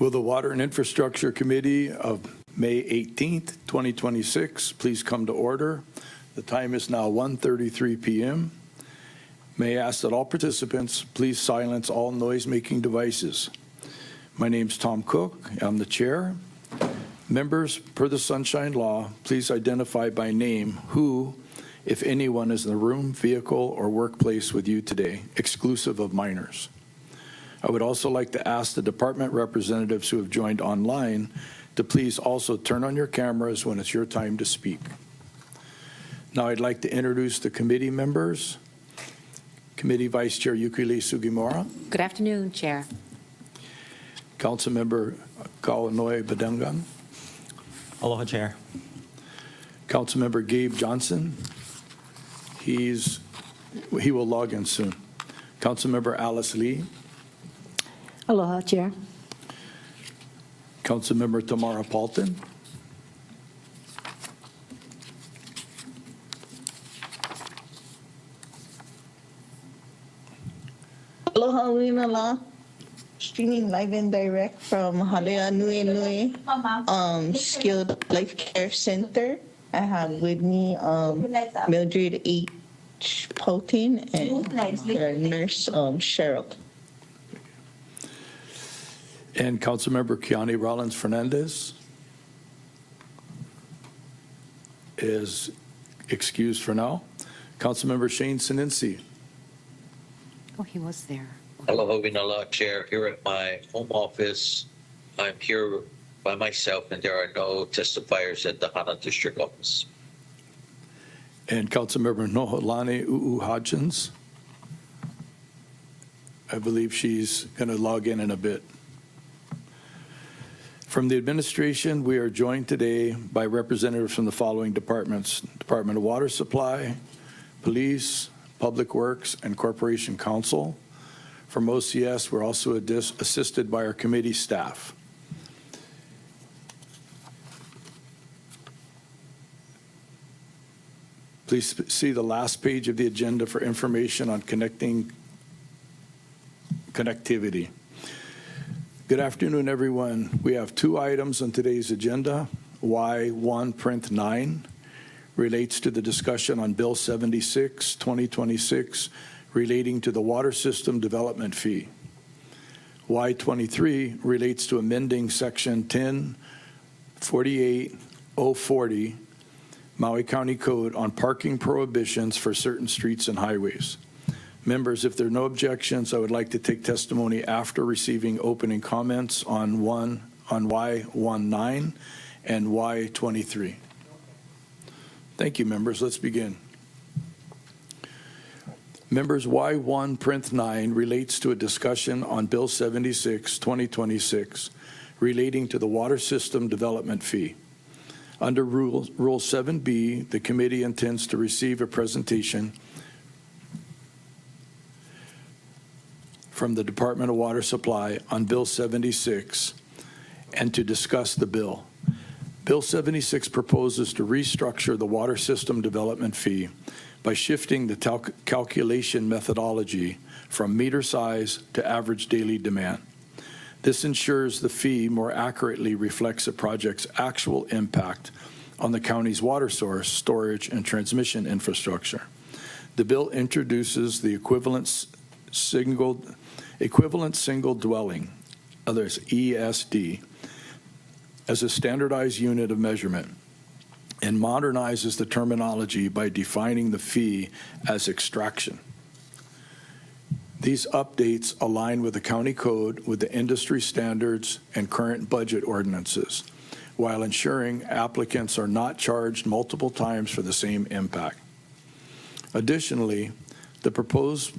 Will the Water and Infrastructure Committee of May 18th, 2026, please come to order? The time is now 1:33 p.m. May I ask that all participants please silence all noise-making devices. My name's Tom Cook. I'm the chair. Members, per the Sunshine Law, please identify by name who, if anyone, is in the room, vehicle, or workplace with you today, exclusive of minors. I would also like to ask the department representatives who have joined online to please also turn on your cameras when it's your time to speak. Now I'd like to introduce the committee members. Committee Vice Chair Yukili Sugimura. Good afternoon, Chair. Councilmember Kaunoi Badangan. Aloha, Chair. Councilmember Gabe Johnson. He will log in soon. Councilmember Alice Lee. Aloha, Chair. Councilmember Tamara Paulton. Aloha Winala, streaming live and direct from Halea Nui Nui Skilled Life Care Center. I have with me Mildred H. Potin and their nurse Cheryl. And Councilmember Kiani Rollins Fernandez is excused for now. Councilmember Shane Sinensi. Oh, he was there. Aloha Winala, Chair. Here at my home office, I'm here by myself, and there are no testifiers at the Hana District Office. And Councilmember Noholani U'u Hodgins. I believe she's going to log in a bit. From the administration, we are joined today by representatives from the following departments: Department of Water Supply, Police, Public Works, and Corporation Counsel. From OCS, we're also assisted by our committee staff. Please see the last page of the agenda for information on connectivity. Good afternoon, everyone. We have two items on today's agenda. Y1 Print 9 relates to the discussion on Bill 76, 2026, relating to the water system development fee. Y23 relates to amending Section 1048-040 Maui County Code on parking prohibitions for certain streets and highways. Members, if there are no objections, I would like to take testimony after receiving opening comments on Y19 and Y23. Thank you, members. Let's begin. Members, Y1 Print 9 relates to a discussion on Bill 76, 2026, relating to the water system development fee. Under Rule 7B, the committee intends to receive a presentation from the Department of Water Supply on Bill 76 and to discuss the bill. Bill 76 proposes to restructure the water system development fee by shifting the calculation methodology from meter size to average daily demand. This ensures the fee more accurately reflects a project's actual impact on the county's water source, storage, and transmission infrastructure. The bill introduces the equivalent single dwelling, others ESD, as a standardized unit of measurement and modernizes the terminology by defining the fee as extraction. These updates align with the county code, with the industry standards and current budget ordinances, while ensuring applicants are not charged multiple times for the same impact. Additionally, the proposal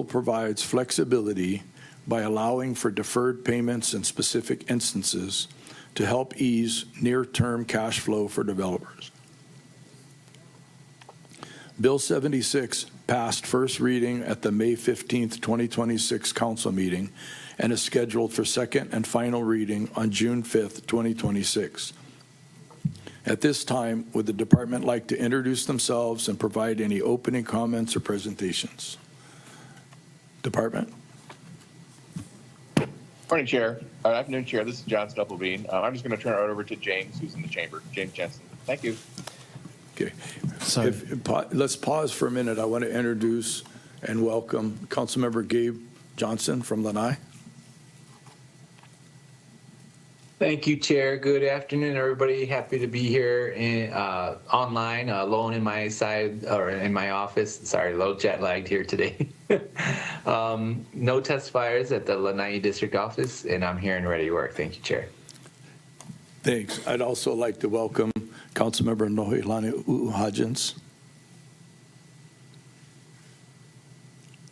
provides flexibility by allowing for deferred payments in specific instances to help ease near-term cash flow for developers. Bill 76 passed first reading at the May 15th, 2026 council meeting and is scheduled for second and final reading on June 5th, 2026. At this time, would the department like to introduce themselves and provide any opening comments or presentations? Department. Morning, Chair. Afternoon, Chair. This is John Stuppelbein. I'm just going to turn it over to James, who's in the chamber. James Jensen. Thank you. Okay. So, Let's pause for a minute. I want to introduce and welcome Councilmember Gabe Johnson from Lanai. Thank you, Chair. Good afternoon, everybody. Happy to be here online, alone in my side or in my office. Sorry, a little jet lagged here today. No testifiers at the Lanai District Office, and I'm here and ready to work. Thank you, Chair. Thanks. I'd also like to welcome Councilmember Nohilani U'uhajens.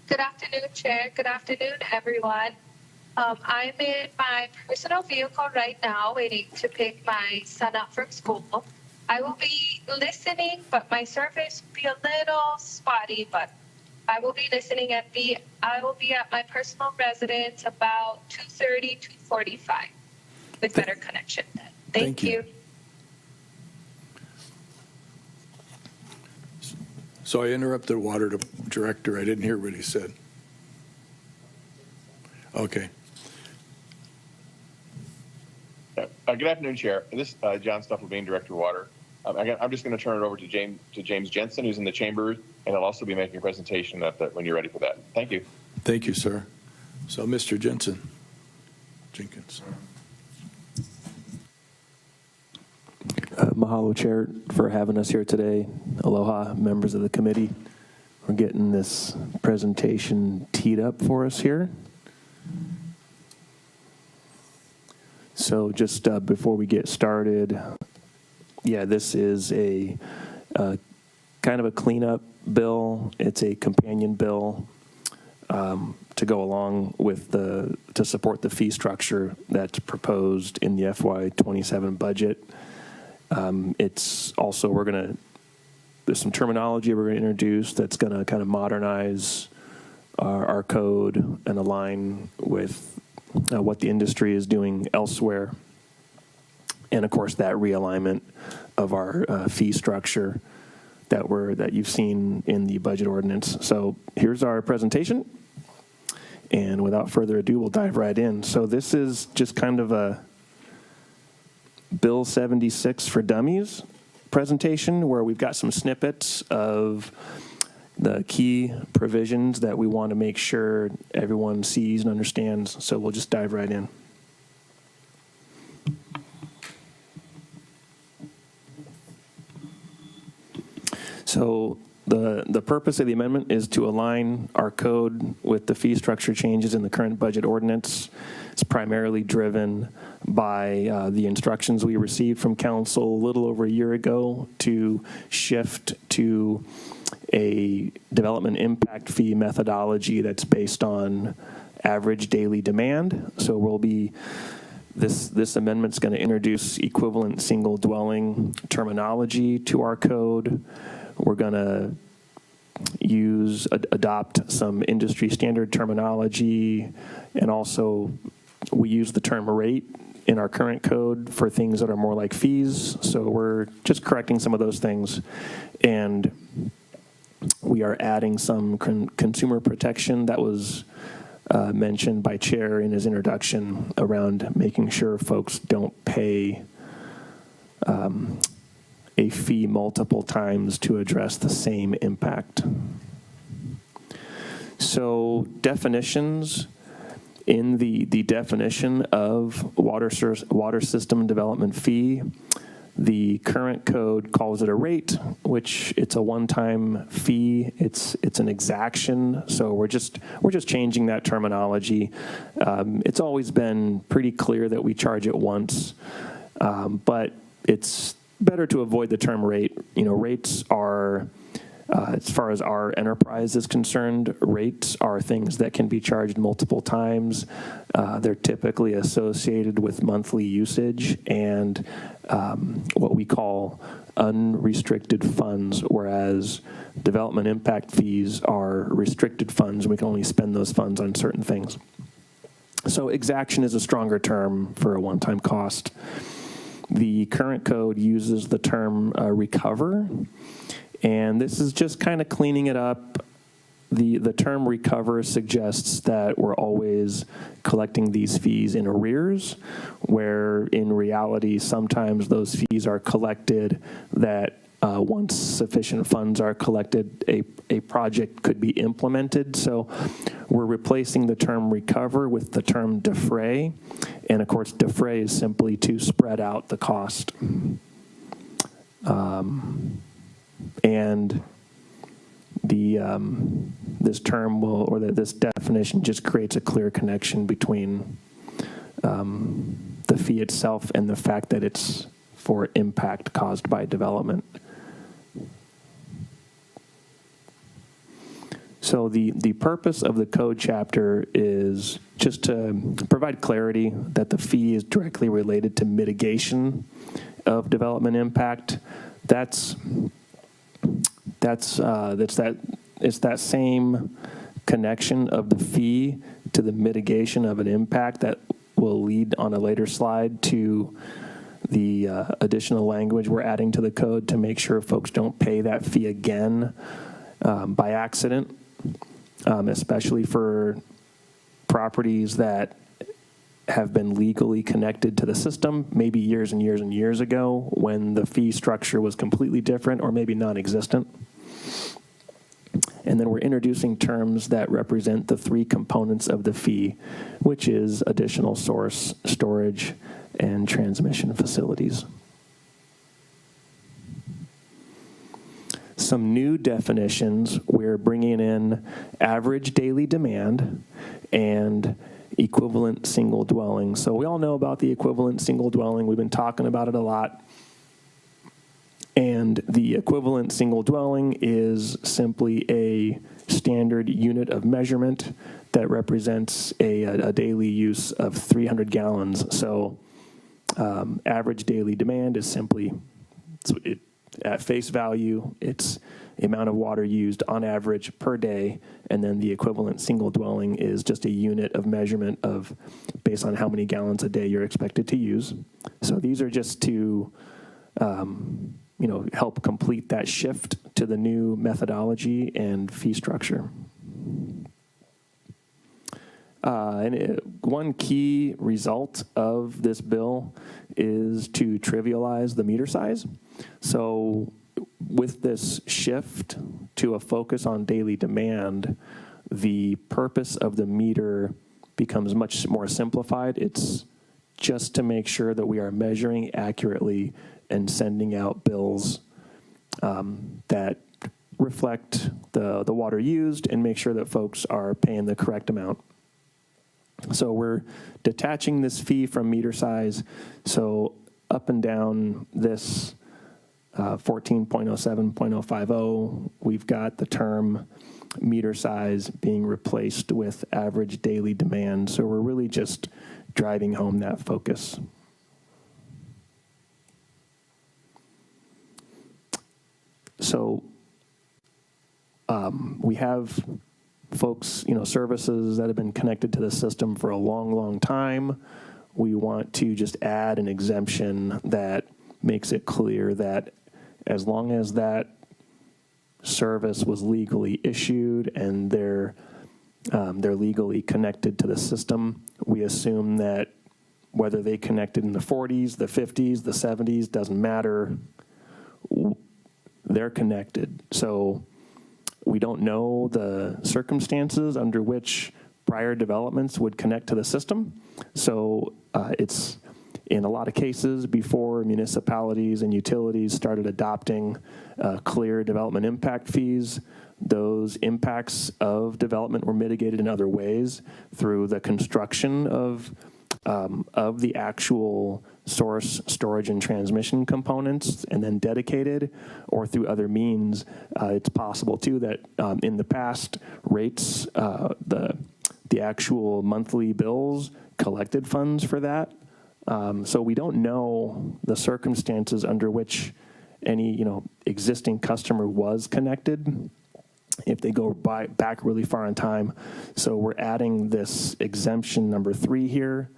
Good afternoon, Chair. Good afternoon, everyone. I'm in my personal vehicle right now, waiting to pick my son up from school. I will be listening, but my service will be a little spotty, but I will be listening I will be at my personal residence about 2:30, 2:45 with better connection then. Thank you. So I interrupted Water Director. I didn't hear what he said. Okay. Good afternoon, Chair. This is John Stuppelbein, Director of Water. I'm just going to turn it over to James Jensen, who's in the chamber, and I'll also be making a presentation when you're ready for that. Thank you. Thank you, sir. So, Mr. Jenkins. Mahalo, Chair, for having us here today. Aloha, members of the committee. We're getting this presentation teed up for us here. So just before we get started, yeah, this is a kind of a cleanup bill. It's a companion bill to go along with to support the fee structure that's proposed in the FY27 budget. It's also, there's some terminology we're going to introduce that's going to kind of modernize our code and align with what the industry is doing elsewhere. And of course, that realignment of our fee structure that you've seen in the budget ordinance. So here's our presentation. And without further ado, we'll dive right in. So this is just kind of a Bill 76 for Dummies presentation where we've got some snippets of the key provisions that we want to make sure everyone sees and understands. So we'll just dive right in. So the purpose of the amendment is to align our code with the fee structure changes in the current budget ordinance. It's primarily driven by the instructions we received from council a little over a year ago to shift to a development impact fee methodology that's based on average daily demand. So this amendment's going to introduce equivalent single dwelling terminology to our code. We're going to adopt some industry standard terminology, and also we use the term rate in our current code for things that are more like fees. So we're just correcting some of those things. And we are adding some consumer protection that was mentioned by Chair in his introduction around making sure folks don't pay a fee multiple times to address the same impact. So definitions. In the definition of water system development fee, the current code calls it a rate, which it's a one-time fee. It's an exaction. So we're just changing that terminology. It's always been pretty clear that we charge it once, but it's better to avoid the term rate. Rates are, as far as our enterprise is concerned, rates are things that can be charged multiple times. They're typically associated with monthly usage and what we call unrestricted funds, whereas development impact fees are restricted funds. We can only spend those funds on certain things. So exaction is a stronger term for a one-time cost. The current code uses the term recover, and this is just kind of cleaning it up the term recover suggests that we're always collecting these fees in arrears, where in reality, sometimes those fees are collected that once sufficient funds are collected, a project could be implemented. So we're replacing the term recover with the term defray. And of course, defray is simply to spread out the cost. And this term this definition just creates a clear connection between the fee itself and the fact that it's for impact caused by development. So the purpose of the code chapter is just to provide clarity that the fee is directly related to mitigation of development impact. It's that same connection of the fee to the mitigation of an impact that will lead on a later slide to the additional language we're adding to the code to make sure folks don't pay that fee again by accident, especially for properties that have been legally connected to the system, maybe years and years and years ago when the fee structure was completely different or maybe non-existent. And then we're introducing terms that represent the three components of the fee, which is additional source, storage, and transmission facilities. Some new definitions, we're bringing in average daily demand and equivalent single dwelling. So we all know about the equivalent single dwelling. We've been talking about it a lot. And the equivalent single dwelling is simply a standard unit of measurement that represents a daily use of 300 gallons. So average daily demand is simply, at face value, it's the amount of water used on average per day, and then the equivalent single dwelling is just a unit of measurement of based on how many gallons a day you're expected to use. So these are just to help complete that shift to the new methodology and fee structure. One key result of this bill is to trivialize the meter size. So with this shift to a focus on daily demand, the purpose of the meter becomes much more simplified. It's just to make sure that we are measuring accurately and sending out bills that reflect the water used and make sure that folks are paying the correct amount. So we're detaching this fee from meter size. So up and down this 14.07.050, we've got the term meter size being replaced with average daily demand. So we're really just driving home that focus. So we have folks, services that have been connected to the system for a long, long time. We want to just add an exemption that makes it clear that as long as that service was legally issued and they're legally connected to the system, we assume that whether they connected in the 40s, the 50s, the 70s, doesn't matter, they're connected. So we don't know the circumstances under which prior developments would connect to the system. So it's in a lot of cases before municipalities and utilities started adopting clear development impact fees, those impacts of development were mitigated in other ways through the construction of the actual source, storage, and transmission components, and then dedicated, or through other means. It's possible, too, that in the past, rates, the actual monthly bills collected funds for that. So we don't know the circumstances under which any existing customer was connected if they go back really far in time. So we're adding this exemption number 3 here,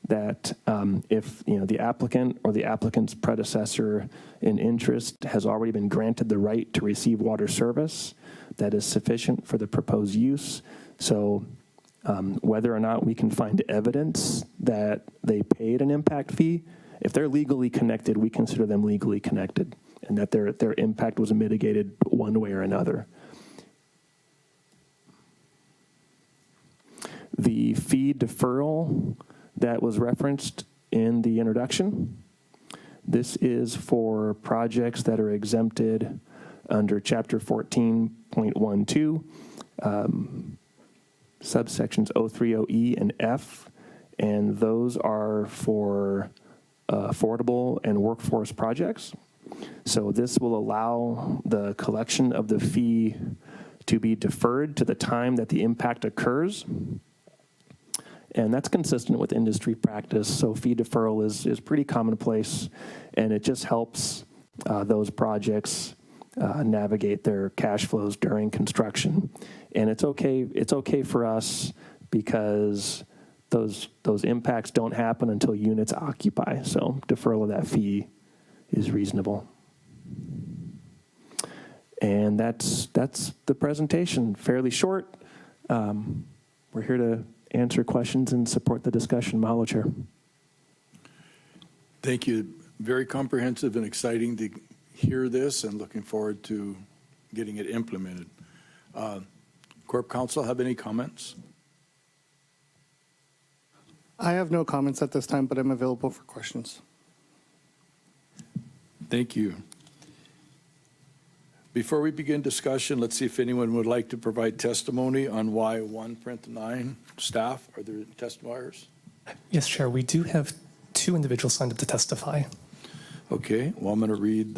that if the applicant or the applicant's predecessor in interest has already been granted the right to receive water service, that is sufficient for the proposed use. So whether or not we can find evidence that they paid an impact fee, if they're legally connected, we consider them legally connected, and that their impact was mitigated one way or another. The fee deferral that was referenced in the introduction, this is for projects that are exempted under Chapter 14.12, subsections O30E and F, and those are for affordable and workforce projects. So this will allow the collection of the fee to be deferred to the time that the impact occurs. And that's consistent with industry practice. So fee deferral is pretty commonplace, and it just helps those projects navigate their cash flows during construction. And it's okay for us because those impacts don't happen until units occupy. So deferral of that fee is reasonable. And that's the presentation. Fairly short. We're here to answer questions and support the discussion. Mahalo, Chair. Thank you. Very comprehensive and exciting to hear this, and looking forward to getting it implemented. Corp Counsel, have any comments? I have no comments at this time, but I'm available for questions. Thank you. Before we begin discussion, let's see if anyone would like to provide testimony on Y1.9. Staff, are there testifiers? Yes, Chair. We do have 2 individuals signed up to testify. Okay, well, I'm going to read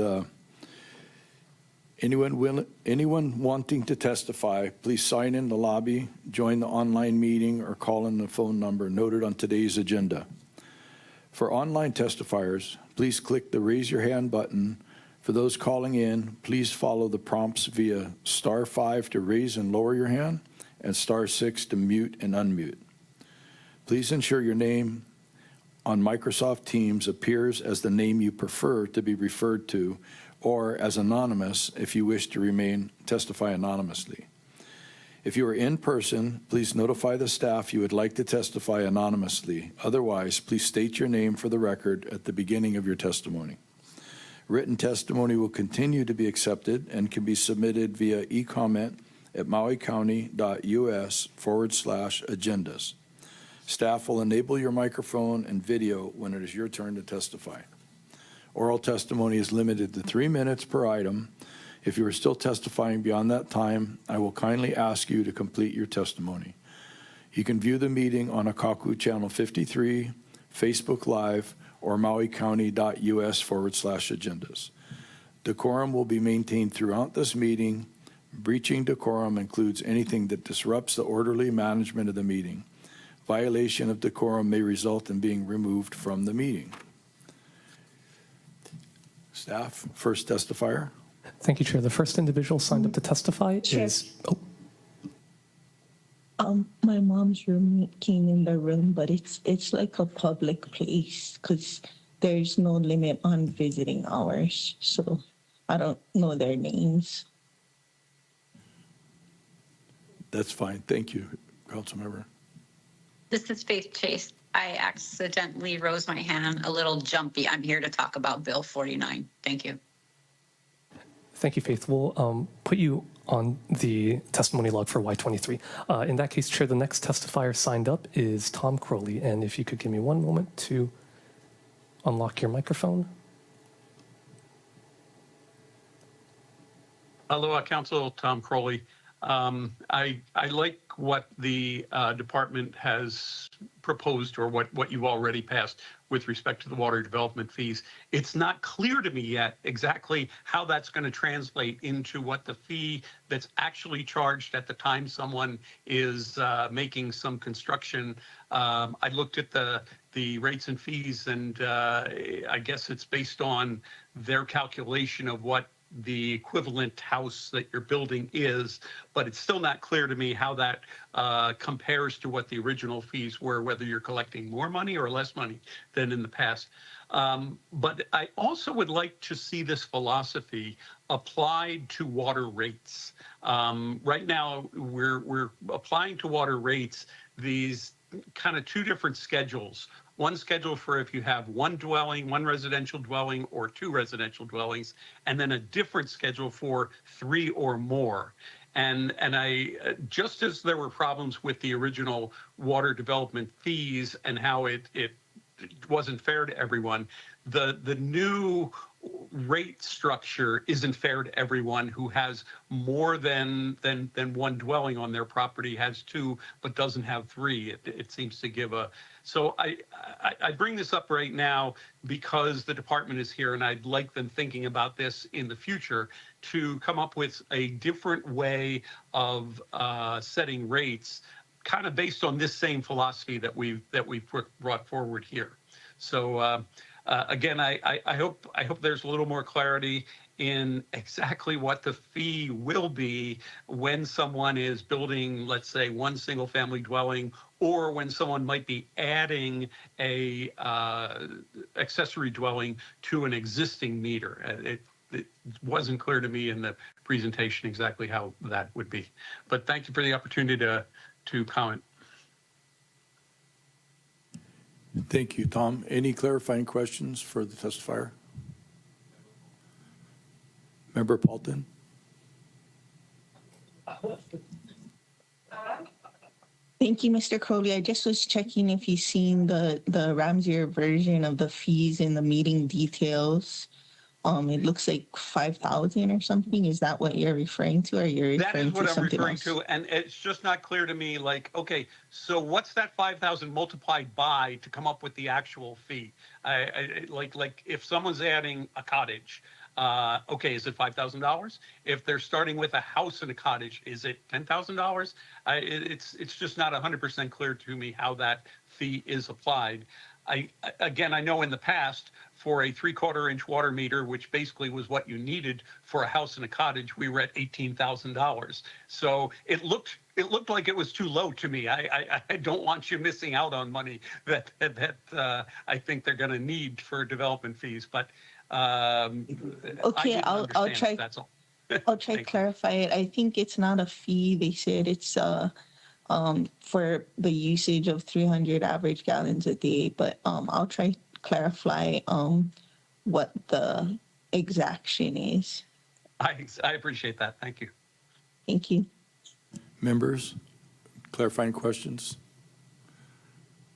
anyone wanting to testify, please sign in the lobby, join the online meeting, or call in the phone number noted on today's agenda. For online testifiers, please click the raise your hand button. For those calling in, please follow the prompts via *5 to raise and lower your hand and *6 to mute and unmute. Please ensure your name on Microsoft Teams appears as the name you prefer to be referred to, or as anonymous if you wish to testify anonymously. If you are in person, please notify the staff you would like to testify anonymously. Otherwise, please state your name for the record at the beginning of your testimony. Written testimony will continue to be accepted and can be submitted via e-comment at mauicounty.us/agendas. Staff will enable your microphone and video when it is your turn to testify. Oral testimony is limited to 3 minutes per item. If you are still testifying beyond that time, I will kindly ask you to complete your testimony. You can view the meeting on Akaku Channel 53, Facebook Live, or mauicounty.us/agendas. Decorum will be maintained throughout this meeting. Breaching decorum includes anything that disrupts the orderly management of the meeting. Violation of decorum may result in being removed from the meeting. Staff, first testifier. Thank you, Chair. The first individual signed up to testify Chair. is... My mom's roommate came in the room, but it's like a public place because there's no limit on visiting hours. So I don't know their names. That's fine. Thank you, Councilmember. This is Faith Chase. I accidentally rose my hand a little jumpy. I'm here to talk about Bill 49. Thank you. Thank you, Faith. We'll put you on the testimony log for Y23. In that case, Chair, the next testifier signed up is Tom Crowley. And if you could give me one moment to unlock your microphone. Aloha Council, Tom Crowley. I like what the department has proposed, or what you've already passed with respect to the water development fees. It's not clear to me yet exactly how that's going to translate into what the fee that's actually charged at the time someone is making some construction. I looked at the rates and fees, and I guess it's based on their calculation of what the equivalent house that you're building is, but it's still not clear to me how that compares to what the original fees were, whether you're collecting more money or less money than in the past. But I also would like to see this philosophy applied to water rates. Right now, we're applying to water rates these kind of two different schedules. One schedule for if you have one dwelling, one residential dwelling, or two residential dwellings, and then a different schedule for 3 or more. And I, just as there were problems with the original water development fees and how it wasn't fair to everyone, the new rate structure isn't fair to everyone who has more than one dwelling on their property, has 2 but doesn't have 3. It seems to give a, so I bring this up right now because the department is here and I'd like them thinking about this in the future to come up with a different way of setting rates, kind of based on this same philosophy that we've brought forward here. So again, I hope there's a little more clarity in exactly what the fee will be when someone is building, let's say, one single family dwelling, or when someone might be adding a accessory dwelling to an existing meter. It wasn't clear to me in the presentation exactly how that would be. But thank you for the opportunity to comment. Thank you, Tom. Any clarifying questions for the testifier? Member Paulton? Thank you, Mr. Crowley. I just was checking if you've seen the Ramsey version of the fees in the meeting details. It looks like 5,000 or something. Is that what you're referring to, or you're That is referring what to I'm something referring else? to, and it's just not clear to me, like, okay, so what's that 5,000 multiplied by to come up with the actual fee? Like if someone's adding a cottage, okay, is it $5,000? If they're starting with a house and a cottage, is it $10,000? It's just not 100% clear to me how that fee is applied. Again, I know in the past for a 3/4 inch water meter, which basically was what you needed for a house and a cottage, we were at $18,000. So it looked like it was too low to me. I don't want you missing out on money that I think they're going to need for development fees. But Okay, I'll try. That's all. I'll try to clarify it. I think it's not a fee. They said it's for the usage of 300 average gallons a day, but I'll try to clarify what the exaction is. I appreciate that. Thank you. Thank you. Members, clarifying questions?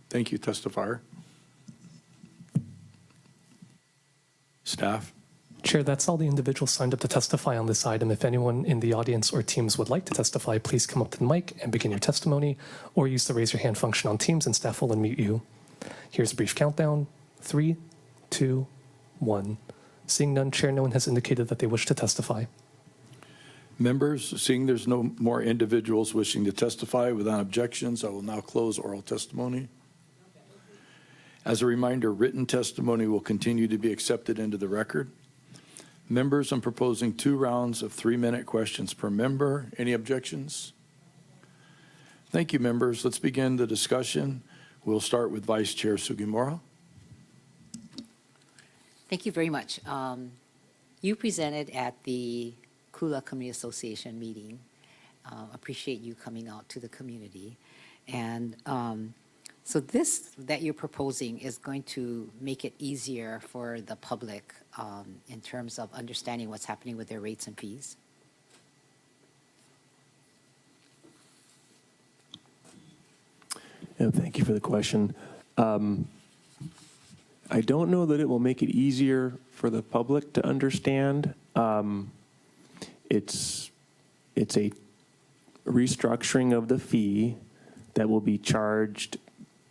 Thank you, testifier. Staff? Chair, that's all the individuals signed up to testify on this item. If anyone in the audience or Teams would like to testify, please come up to the mic and begin your testimony, or use the raise your hand function on Teams and staff will unmute you. Here's a brief countdown. 3, 2, 1. Seeing none, Chair, no one has indicated that they wish to testify. Members, seeing there's no more individuals wishing to testify without objections, I will now close oral testimony. As a reminder, written testimony will continue to be accepted into the record. Members, I'm proposing 2 rounds of 3-minute questions per member. Any objections? Thank you, members. Let's begin the discussion. We'll start with Vice Chair Sugimura. Thank you very much. You presented at the Kula Community Association meeting. Appreciate you coming out to the community. And so this that you're proposing is going to make it easier for the public in terms of understanding what's happening with their rates and fees? Yeah, thank you for the question. I don't know that it will make it easier for the public to understand. It's a restructuring of the fee that will be charged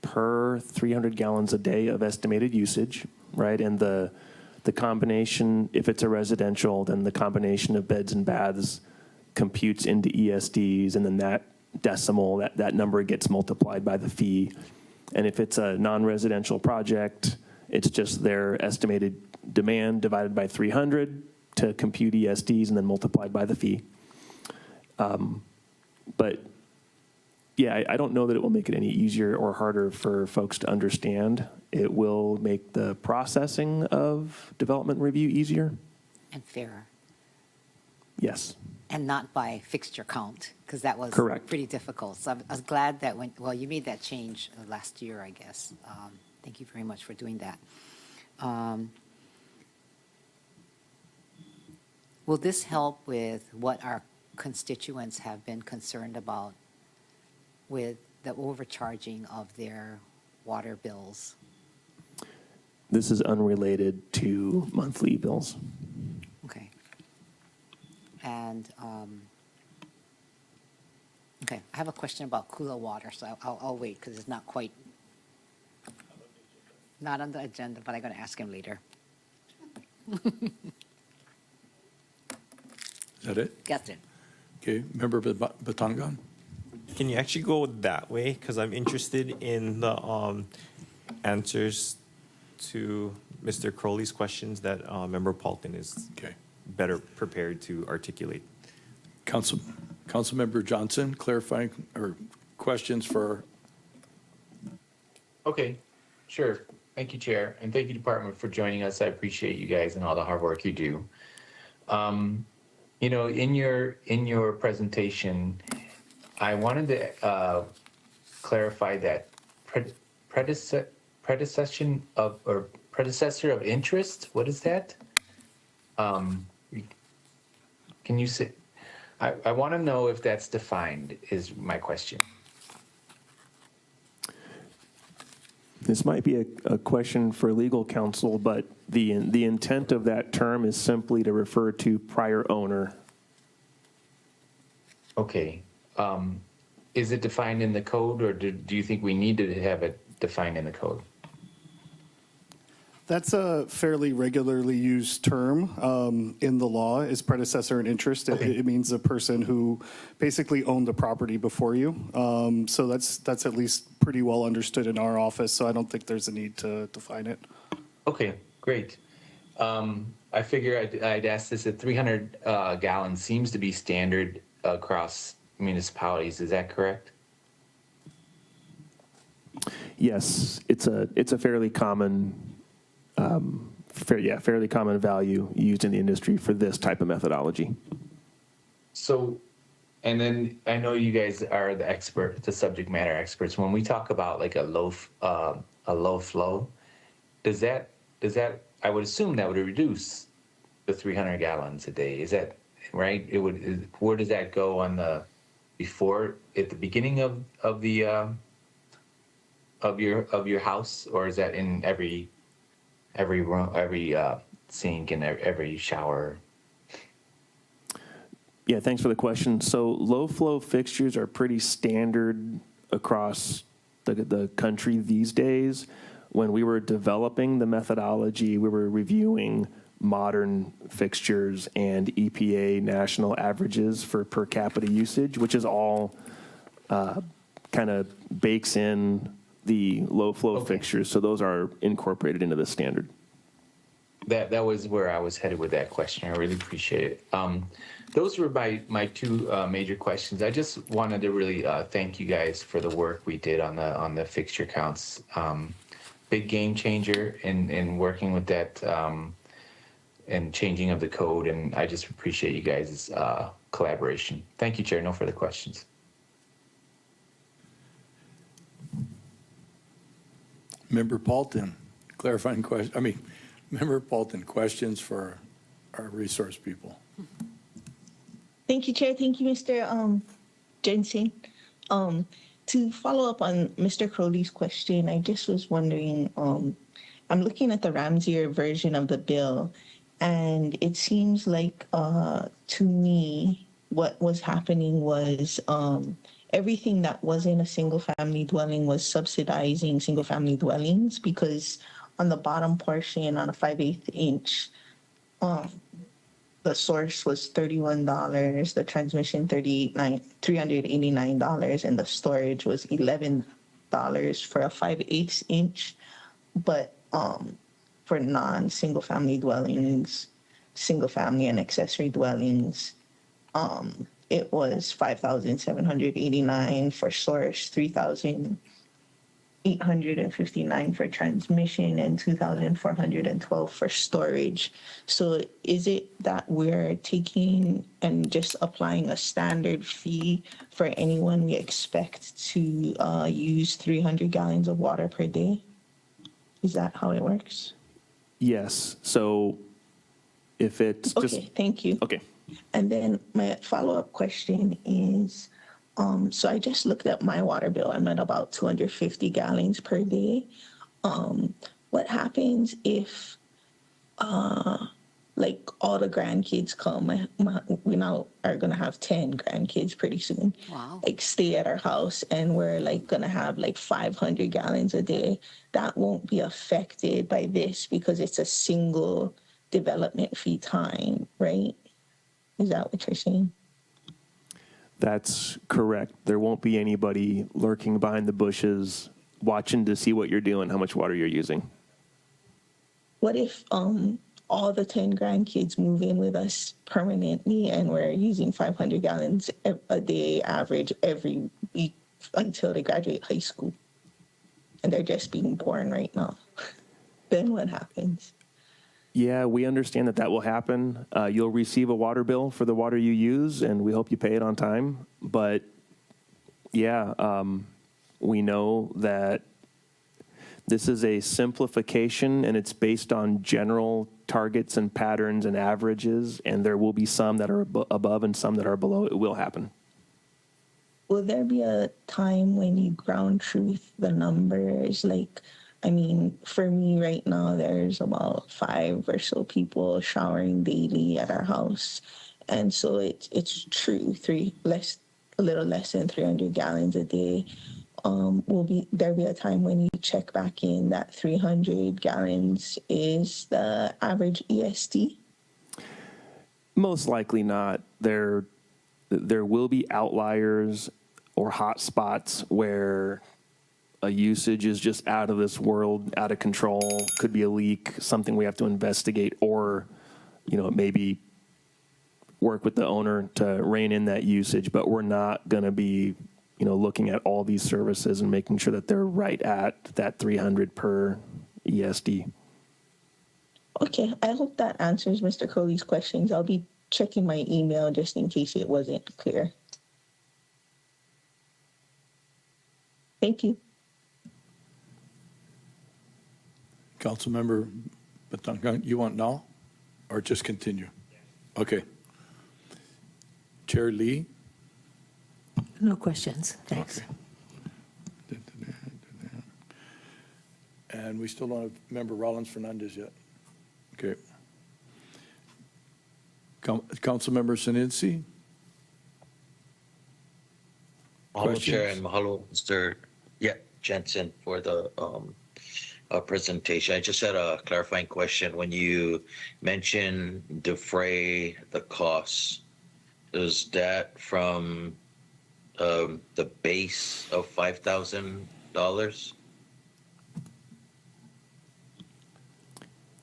per 300 gallons a day of estimated usage, right? And the combination, if it's a residential, then the combination of beds and baths computes into ESDs, and then that decimal, that number gets multiplied by the fee. And if it's a non-residential project, it's just their estimated demand divided by 300, to compute ESDs and then multiplied by the fee. But yeah, I don't know that it will make it any easier or harder for folks to understand. It will make the processing of development review easier. And fairer, Yes. and not by fixture count, because that was Correct. pretty difficult. So I was glad that you made that change last year, I guess. Thank you very much for doing that. Will this help with what our constituents have been concerned about with the overcharging of their water bills? This is unrelated to monthly bills. Okay. And, okay, I have a question about Kula water, so I'll wait because it's not quite, not on the agenda, but I'm going to ask him later. Is that it? That's it. Okay, Member Batangan? Can you actually go that way? Because I'm interested in the answers to Mr. Crowley's questions that Member Paulton is Okay. better prepared to articulate. Councilmember Johnson, clarifying or questions for, Okay, sure. Thank you, Chair, and thank you, Department, for joining us. I appreciate you guys and all the hard work you do. You know, in your presentation, I wanted to clarify that predecessor of interest. What is that? Can you say? I want to know if that's defined. Is my question. This might be a question for legal counsel, but the intent of that term is simply to refer to prior owner. Okay. Is it defined in the code, or do you think we need to have it defined in the code? That's a fairly regularly used term in the law, is predecessor in interest. Okay. It means a person who basically owned the property before you. So that's at least pretty well understood in our office, so I don't think there's a need to define it. Okay, great. I figure I'd ask this. At 300 gallons seems to be standard across municipalities. Is that correct? Yes, it's a fairly common, fairly common value used in the industry for this type of methodology. So, and then I know you guys are the subject matter experts. When we talk about like a low flow, does that I would assume that would reduce the 300 gallons a day. Is that right? It would. Where does that go on the at the beginning of your house, or is that in every room, every sink and every shower? Yeah, thanks for the question. So low flow fixtures are pretty standard across the country these days. When we were developing the methodology, we were reviewing modern fixtures and EPA national averages for per capita usage, which is all kind of bakes in the low flow fixtures. So those are incorporated into the standard. That was where I was headed with that question. I really appreciate it. Those were my two major questions. I just wanted to really thank you guys for the work we did on the fixture counts. Big game changer in working with that and changing of the code. And I just appreciate you guys' collaboration. Thank you, Chair. No further questions. Member Paulton, clarifying question. Member Paulton, questions for our resource people. Thank you, Chair. Thank you, Mr. Jensen. To follow up on Mr. Crowley's question, I just was wondering, I'm looking at the Ramsier version of the bill, and it seems like to me what was happening was everything that wasn't a single-family dwelling was subsidizing single-family dwellings, because on the bottom portion, on a 5/8 inch, the source was $31, the transmission $389, and the storage was $11 for a 5/8 inch. But for non-single family dwellings, single family and accessory dwellings, it was 5,789 for source, 3,859 for transmission, and 2,412 for storage. So is it that we're taking and just applying a standard fee for anyone we expect to use 300 gallons of water per day? Is that how it works? Yes, so if it's just. Okay, thank you. Okay. And then my follow-up question is, so I just looked at my water bill. I'm at about 250 gallons per day. What happens if, like, all the grandkids come? We now are gonna have 10 grandkids pretty soon. Wow. Like, stay at our house, and we're like gonna have like 500 gallons a day. That won't be affected by this because it's a single development fee time, right? Is that what you're saying? That's correct. There won't be anybody lurking behind the bushes watching to see what you're doing, how much water you're using. What if all the 10 grandkids move in with us permanently and we're using 500 gallons a day average every week until they graduate high school? And they're just being born right now. Then what happens? Yeah, we understand that will happen. You'll receive a water bill for the water you use, and we hope you pay it on time. But yeah, we know that this is a simplification, and it's based on general targets and patterns and averages, and there will be some that are above and some that are below. It will happen. Will there be a time when you ground truth the numbers? Like, I mean, for me right now, there's about 5 or so people showering daily at our house. And so it's true, a little less than 300 gallons a day. Will there be a time when you check back in that 300 gallons is the average EST? Most likely not. There will be outliers or hot spots where a usage is just out of this world, out of control, could be a leak, something we have to investigate, or, maybe work with the owner to rein in that usage. But we're not going to be, looking at all these services and making sure that they're right at that 300 per ESD. Okay, I hope that answers Mr. Crowley's questions. I'll be checking my email just in case it wasn't clear. Thank you. Councilmember Batangan, you want now or just continue? Okay. Chair Lee? No questions, thanks. Okay. And we still don't have Member Rollins Fernandez yet. Okay. Councilmember Sinisi? Mahalo, Chair, Questions? and mahalo, Mr. Jensen, for the presentation. I just had a clarifying question. When you mentioned defray the costs, is that from the base of $5,000?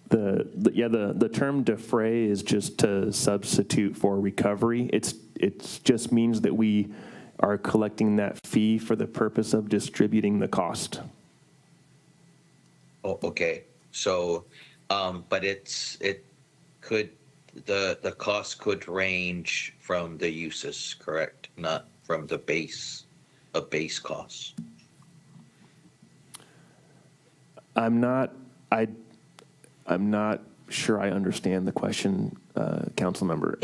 The term defray is just to substitute for recovery. It just means that we are collecting that fee for the purpose of distributing the cost. Oh, okay. So, but the cost could range from the uses, correct? Not from the base cost. I'm not sure I understand the question, council member.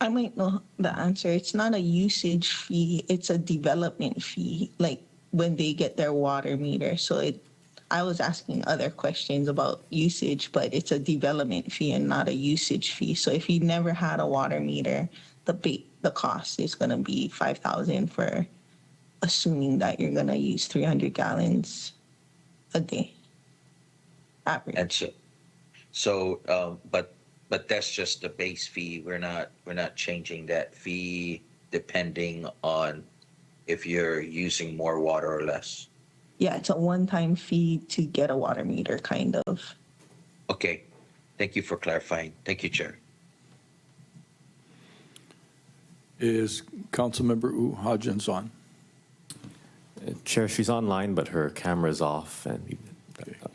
I might know the answer. It's not a usage fee, it's a development fee, like when they get their water meter. So I was asking other questions about usage, but it's a development fee and not a usage fee. So if you never had a water meter, the cost is going to be $5,000 for assuming that you're going to use 300 gallons a day. Average. And but that's just the base fee. We're not changing that fee depending on if you're using more water or less. Yeah, it's a one-time fee to get a water meter, kind of. Okay, Thank you for clarifying. Thank you, Chair. Is Councilmember Hodgins on? Chair, she's online, but her camera's off, and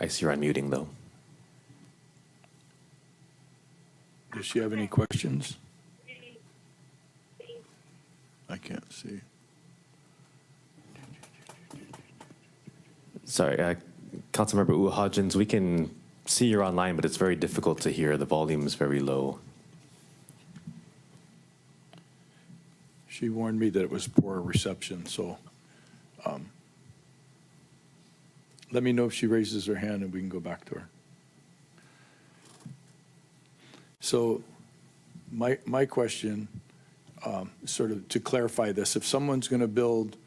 I see her unmuting, though. Does she have any questions? I can't see. Sorry, Councilmember Hodgins, we can see you're online, but it's very difficult to hear. The volume is very low. She warned me that it was poor reception, so let me know if she raises her hand and we can go back to her. So my question, sort of to clarify this, if someone's going to build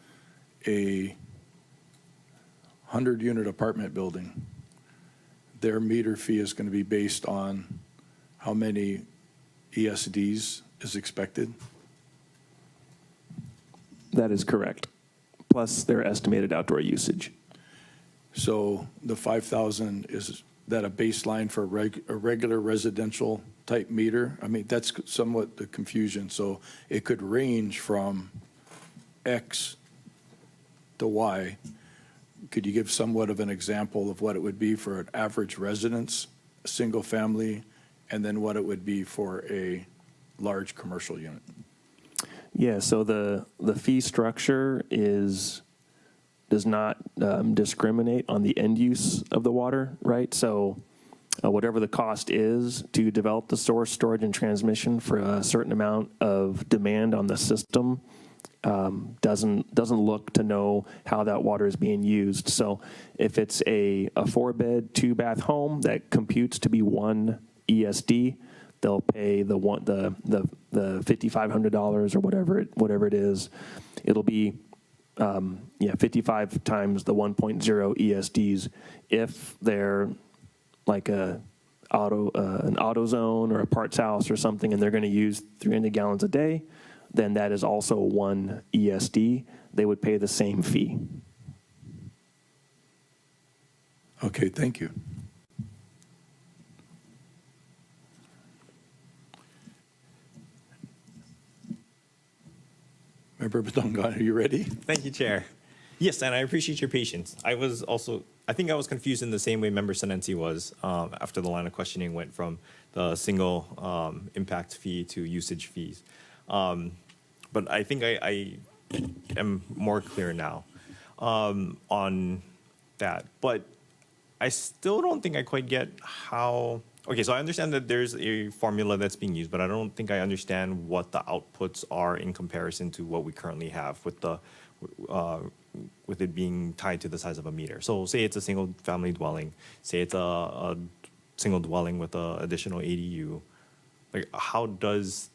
a 100-unit apartment building, their meter fee is going to be based on how many ESDs is expected? That is correct. Plus their estimated outdoor usage. So the 5,000, is that a baseline for a regular residential type meter? I mean, that's somewhat the confusion. So it could range from X to Y. Could you give somewhat of an example of what it would be for an average residence, a single family, and then what it would be for a large commercial unit? Yeah, so the fee structure does not discriminate on the end use of the water, right? So whatever the cost is to develop the source, storage, and transmission for a certain amount of demand on the system doesn't look to know how that water is being used. So if it's a 4-bed, 2-bath home that computes to be one ESD, they'll pay the $5,500 or whatever it is. It'll be 55 times the 1.0 ESDs. If they're like an AutoZone or a parts house or something, and they're going to use 300 gallons a day, then that is also one ESD. They would pay the same fee. Okay, thank you. Member Batongan, are you ready? Thank you, Chair. Yes, and I appreciate your patience. I think I was confused in the same way Member Senenci was after the line of questioning went from the single impact fee to usage fees. But I think I am more clear now on that. But I still don't think I quite get how. Okay, so I understand that there's a formula that's being used, but I don't think I understand what the outputs are in comparison to what we currently have with it being tied to the size of a meter. So say it's a single family dwelling, say it's a single dwelling with an additional ADU. Like, how does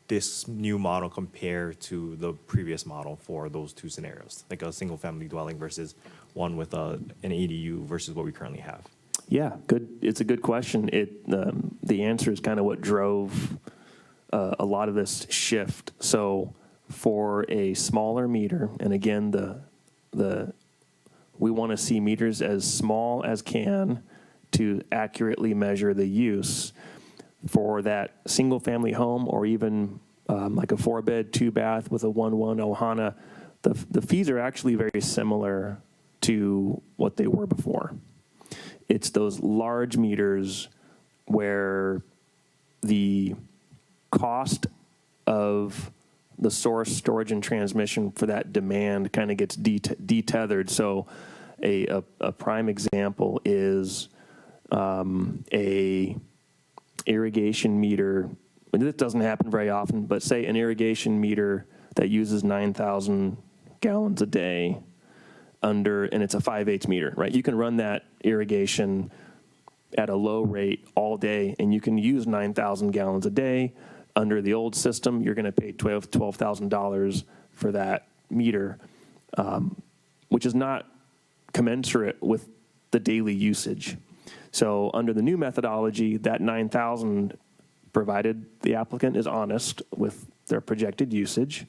this new model compare to the previous model for those two scenarios, like a single family dwelling versus one with an ADU versus what we currently have? Yeah, good. It's a good question. The answer is kind of what drove a lot of this shift. So for a smaller meter, and again, we want to see meters as small as can to accurately measure the use. For that single family home, or even like a 4-bed, 2-bath with a 1.1 Ohana, the fees are actually very similar to what they were before. It's those large meters where the cost of the source, storage, and transmission for that demand kind of gets detethered. So a prime example is a irrigation meter. And this doesn't happen very often, but say an irrigation meter that uses 9,000 gallons a day and it's a 5/8 meter, right? You can run that irrigation at a low rate all day, and you can use 9,000 gallons a day. Under the old system, you're going to pay $12,000 for that meter, which is not commensurate with the daily usage. So under the new methodology, that 9,000, provided the applicant is honest with their projected usage,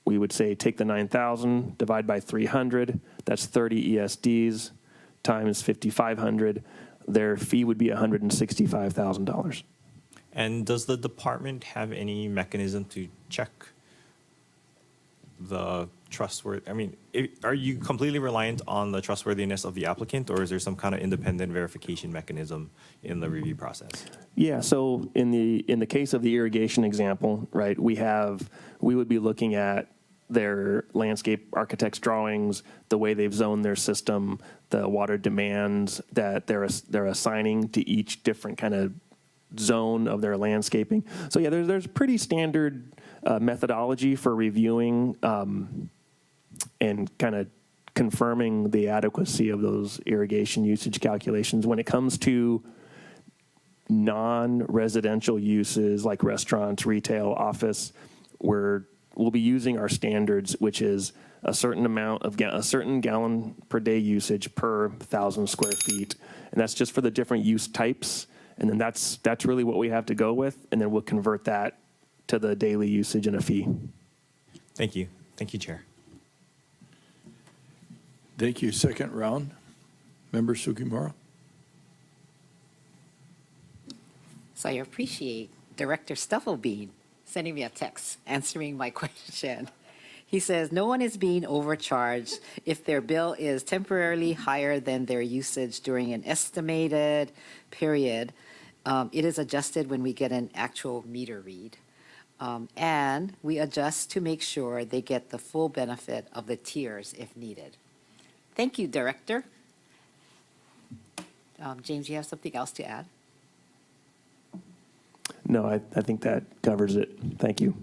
we would say take the 9,000, divide by 300, that's 30 ESDs, times 5,500. their fee would be $165,000. And does the department have any mechanism to check the trustworthy? I mean, are you completely reliant on the trustworthiness of the applicant, or is there some kind of independent verification mechanism in the review process? Yeah, so in the case of the irrigation example, right, we would be looking at their landscape architect's drawings, the way they've zoned their system, the water demands that they're assigning to each different kind of zone of their landscaping. So yeah, there's pretty standard methodology for reviewing and kind of confirming the adequacy of those irrigation usage calculations. When it comes to non-residential uses like restaurants, retail, office, we'll be using our standards, which is a certain amount of a certain gallon per day usage per 1,000 square feet, and that's just for the different use types. And then that's really what we have to go with, and then we'll convert that to the daily usage and a fee. Thank you. Thank you, Chair. Thank you. Second round. Member Sugimura. So I appreciate Director Stufflebean sending me a text answering my question. He says, no one is being overcharged if their bill is temporarily higher than their usage during an estimated period. It is adjusted when we get an actual meter read. And we adjust to make sure they get the full benefit of the tiers if needed. Thank you, Director. James, you have something else to add? No, I think that covers it. Thank you.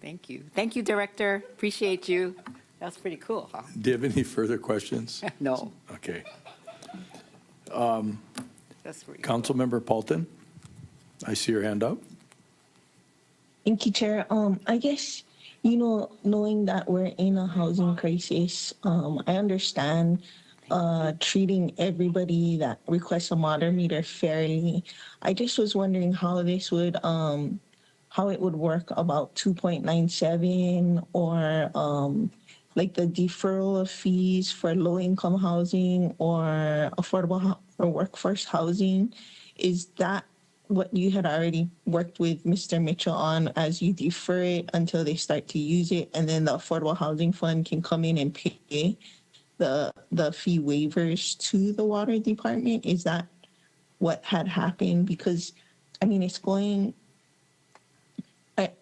Thank you. Thank you, Director. Appreciate you. That's pretty cool, huh? Do you have any further questions? No. Okay. That's pretty cool. Councilmember Paulton, I see your hand up. Thank you, Chair. I guess, knowing that we're in a housing crisis, I understand treating everybody that requests a water meter fairly. I just was wondering how this would, how it would work about 2.97 or like the deferral of fees for low-income housing or affordable or workforce housing. Is that what you had already worked with Mr. Mitchell on, as you defer it until they start to use it, and then the Affordable Housing Fund can come in and pay the fee waivers to the water department? Is that what had happened? Because, I mean, it's going,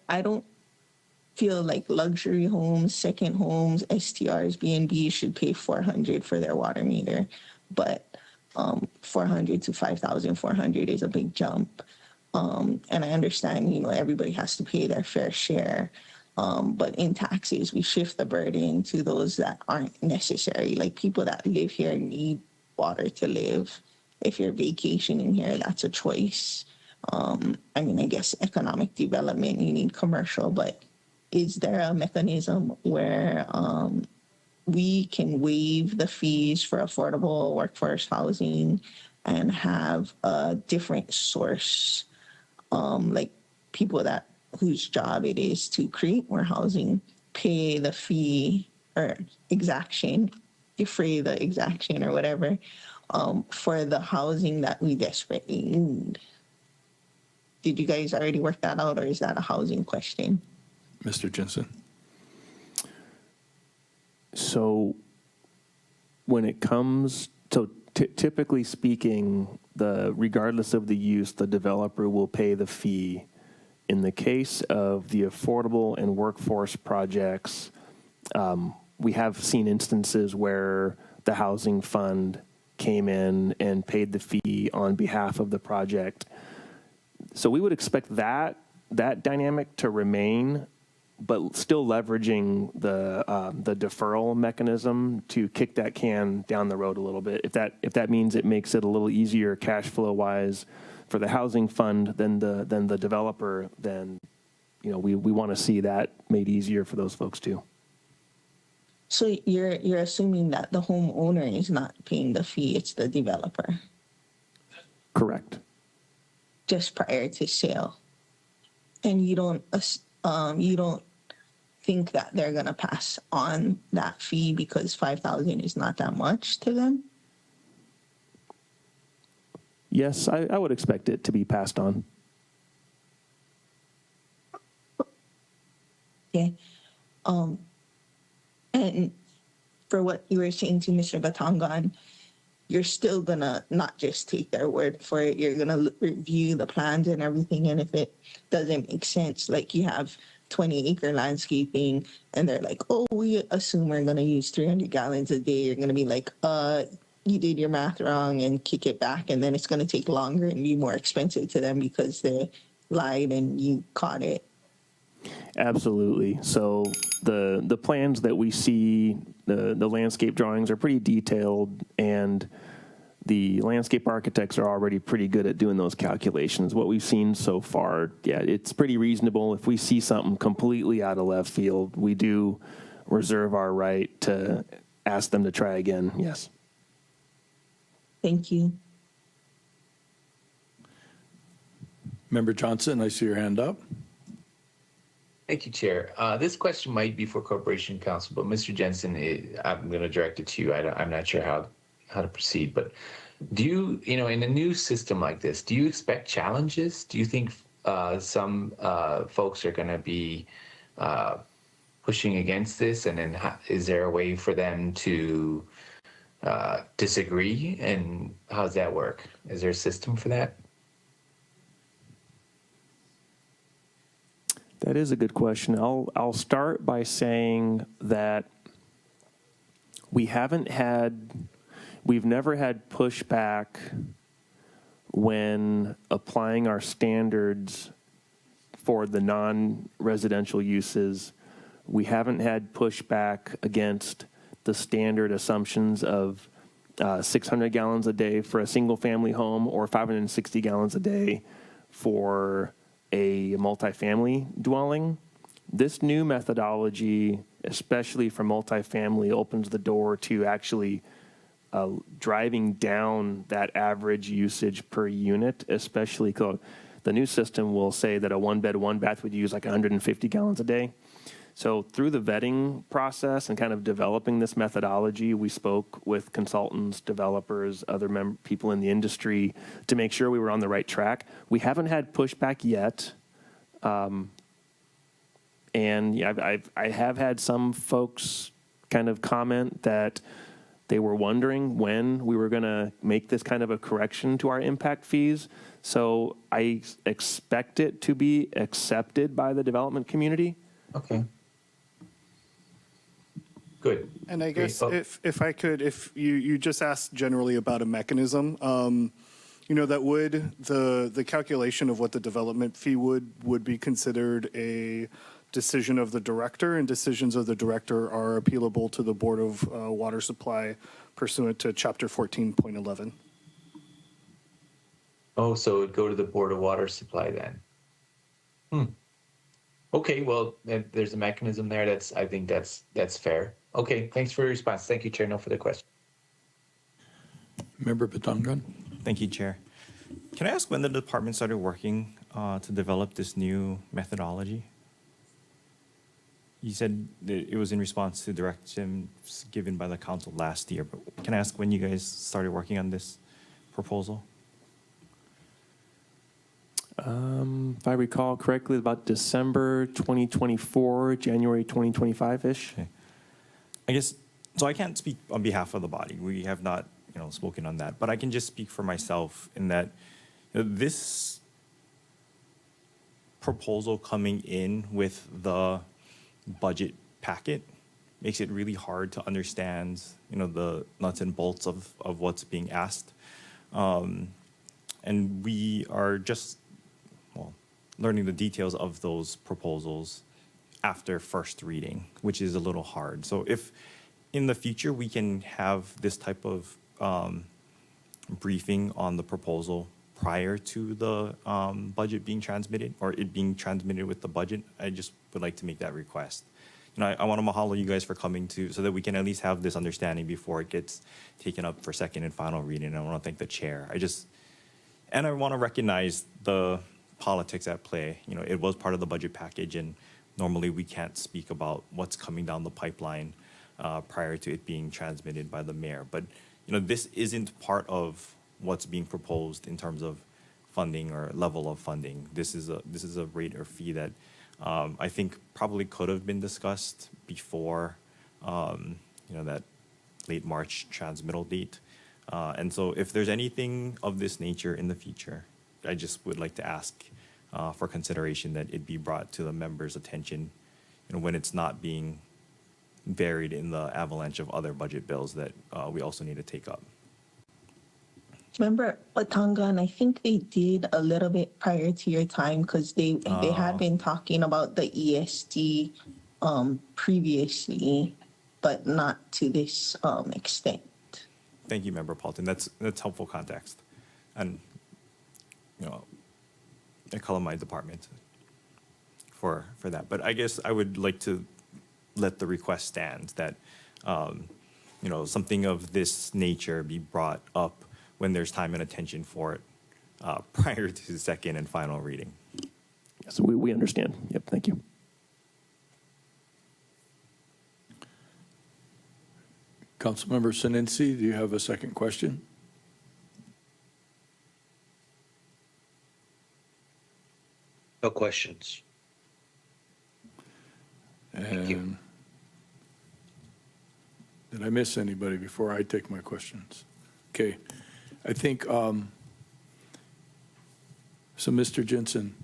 I don't feel like luxury homes, second homes, STRs, B&B should pay $400 for their water meter, but $400 to $5,400 is a big jump. And I understand, everybody has to pay their fair share. But in taxes, we shift the burden to those that aren't necessary. Like people that live here need water to live. If you're vacationing here, that's a choice. I mean, I guess economic development, you need commercial, but is there a mechanism where we can waive the fees for affordable workforce housing and have a different source, like people whose job it is to create more housing, pay the fee or exaction, defray the exaction or whatever, for the housing that we desperately need? Did you guys already work that out, or is that a housing question? Mr. Jensen. So when it comes to typically speaking, regardless of the use, the developer will pay the fee. In the case of the affordable and workforce projects, we have seen instances where the housing fund came in and paid the fee on behalf of the project. So we would expect that dynamic to remain, but still leveraging the deferral mechanism to kick that can down the road a little bit. If that means it makes it a little easier cash flow wise for the housing fund than the developer, then we want to see that made easier for those folks too. So you're assuming that the homeowner is not paying the fee; it's the developer. Correct. Just prior to sale, and you don't think that they're gonna pass on that fee because $5,000 is not that much to them. yes, I would expect it to be passed on. Okay. And for what you were saying to Mr. Batangan, you're still gonna not just take their word for it. You're gonna review the plans and everything. And if it doesn't make sense, like you have 20-acre landscaping and they're like, oh, we assume we're gonna use 300 gallons a day. You're gonna be like, you did your math wrong and kick it back. And then it's gonna take longer and be more expensive to them because they lied and you caught it. Absolutely. So the plans that we see, the landscape drawings are pretty detailed, and the landscape architects are already pretty good at doing those calculations. What we've seen so far, yeah, it's pretty reasonable. If we see something completely out of left field, we do reserve our right to ask them to try again. Yes. Thank you. Member Johnson, I see your hand up. Thank you, Chair. This question might be for Corporation Counsel, but Mr. Jensen, I'm going to direct it to you. I'm not sure how to proceed, but do you, in a new system like this, do you expect challenges? Do you think some folks are going to be pushing against this? And then is there a way for them to disagree? And how does that work? Is there a system for that? That is a good question. I'll start by saying that we've never had pushback when applying our standards for the non-residential uses. We haven't had pushback against the standard assumptions of 600 gallons a day for a single-family home or 560 gallons a day for a multifamily dwelling. This new methodology, especially for multifamily, opens the door to actually driving down that average usage per unit, especially the new system will say that a one bed, one bath would use like 150 gallons a day. So through the vetting process and kind of developing this methodology, we spoke with consultants, developers, other people in the industry to make sure we were on the right track. We haven't had pushback yet. And yeah, I have had some folks kind of comment that they were wondering when we were going to make this kind of a correction to our impact fees. So I expect it to be accepted by the development community. Okay. Good. And I guess if I could, if you just asked generally about a mechanism, that would, the calculation of what the development fee would be considered a decision of the director, and decisions of the director are appealable to the Board of Water Supply pursuant to Chapter 14.11. Oh, so it would go to the Board of Water Supply then? Okay, well, there's a mechanism there. I think that's fair. Okay, thanks for your response. Thank you, Chair. No further questions. Member Batangan. Thank you, Chair. Can I ask when the department started working to develop this new methodology? You said that it was in response to directives given by the council last year, but can I ask when you guys started working on this proposal? If I recall correctly, about December 2024, January 2025-ish. Okay. I guess, so I can't speak on behalf of the body. We have not, spoken on that, but I can just speak for myself in that this proposal coming in with the budget packet makes it really hard to understand, the nuts and bolts of what's being asked. And we are just, learning the details of those proposals after first reading, which is a little hard. So if in the future we can have this type of briefing on the proposal prior to the budget being transmitted, or it being transmitted with the budget, I just would like to make that request. I want to mahalo you guys for coming so that we can at least have this understanding before it gets taken up for second and final reading. And I want to thank the chair. And I want to recognize the politics at play. It was part of the budget package, and normally we can't speak about what's coming down the pipeline prior to it being transmitted by the mayor. But this isn't part of what's being proposed in terms of funding or level of funding. This is a rate or fee that I think probably could have been discussed before that late March transmittal date. And so if there's anything of this nature in the future, I just would like to ask for consideration that it be brought to the members' attention, when it's not being buried in the avalanche of other budget bills that we also need to take up. Remember Batangan, I think they did a little bit prior to your time because they had been talking about the ESD previously, but not to this extent. Thank you, Member Paulton. That's helpful context. And, I call on my department for that. But I guess I would like to let the request stand that, something of this nature be brought up when there's time and attention for it prior to the second and final reading. Yes, we understand. Yep, thank you. Councilmember Senensi, do you have a second question? No questions. Thank you. And did I miss anybody before I take my questions? Okay, I think, so Mr. Jensen,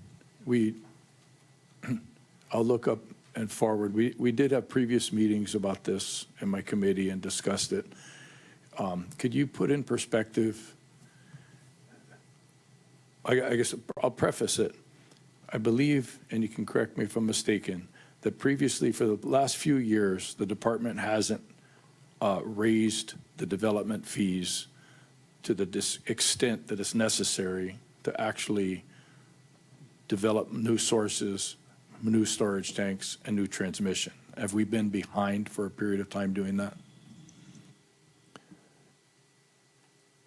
I'll look up and forward. We did have previous meetings about this in my committee and discussed it. Could you put in perspective, I guess I'll preface it. I believe, and you can correct me if I'm mistaken, that previously for the last few years, the department hasn't raised the development fees to the extent that it's necessary to actually develop new sources, new storage tanks, and new transmission. Have we been behind for a period of time doing that?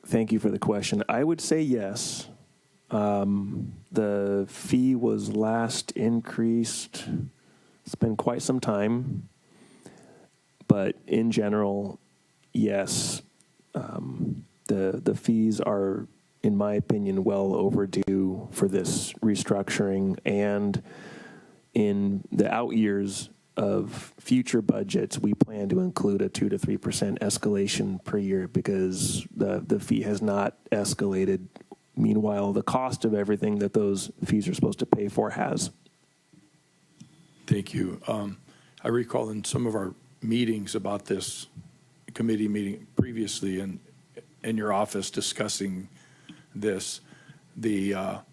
Thank you for the question. I would say yes. The fee was last increased, it's been quite some time, but in general, yes. The fees are, in my opinion, well overdue for this restructuring, and in the out years of future budgets, we plan to include a 2 to 3% escalation per year because the fee has not escalated. Meanwhile, the cost of everything that those fees are supposed to pay for has. Thank you. I recall in some of our meetings about this committee meeting previously and in your office discussing this, there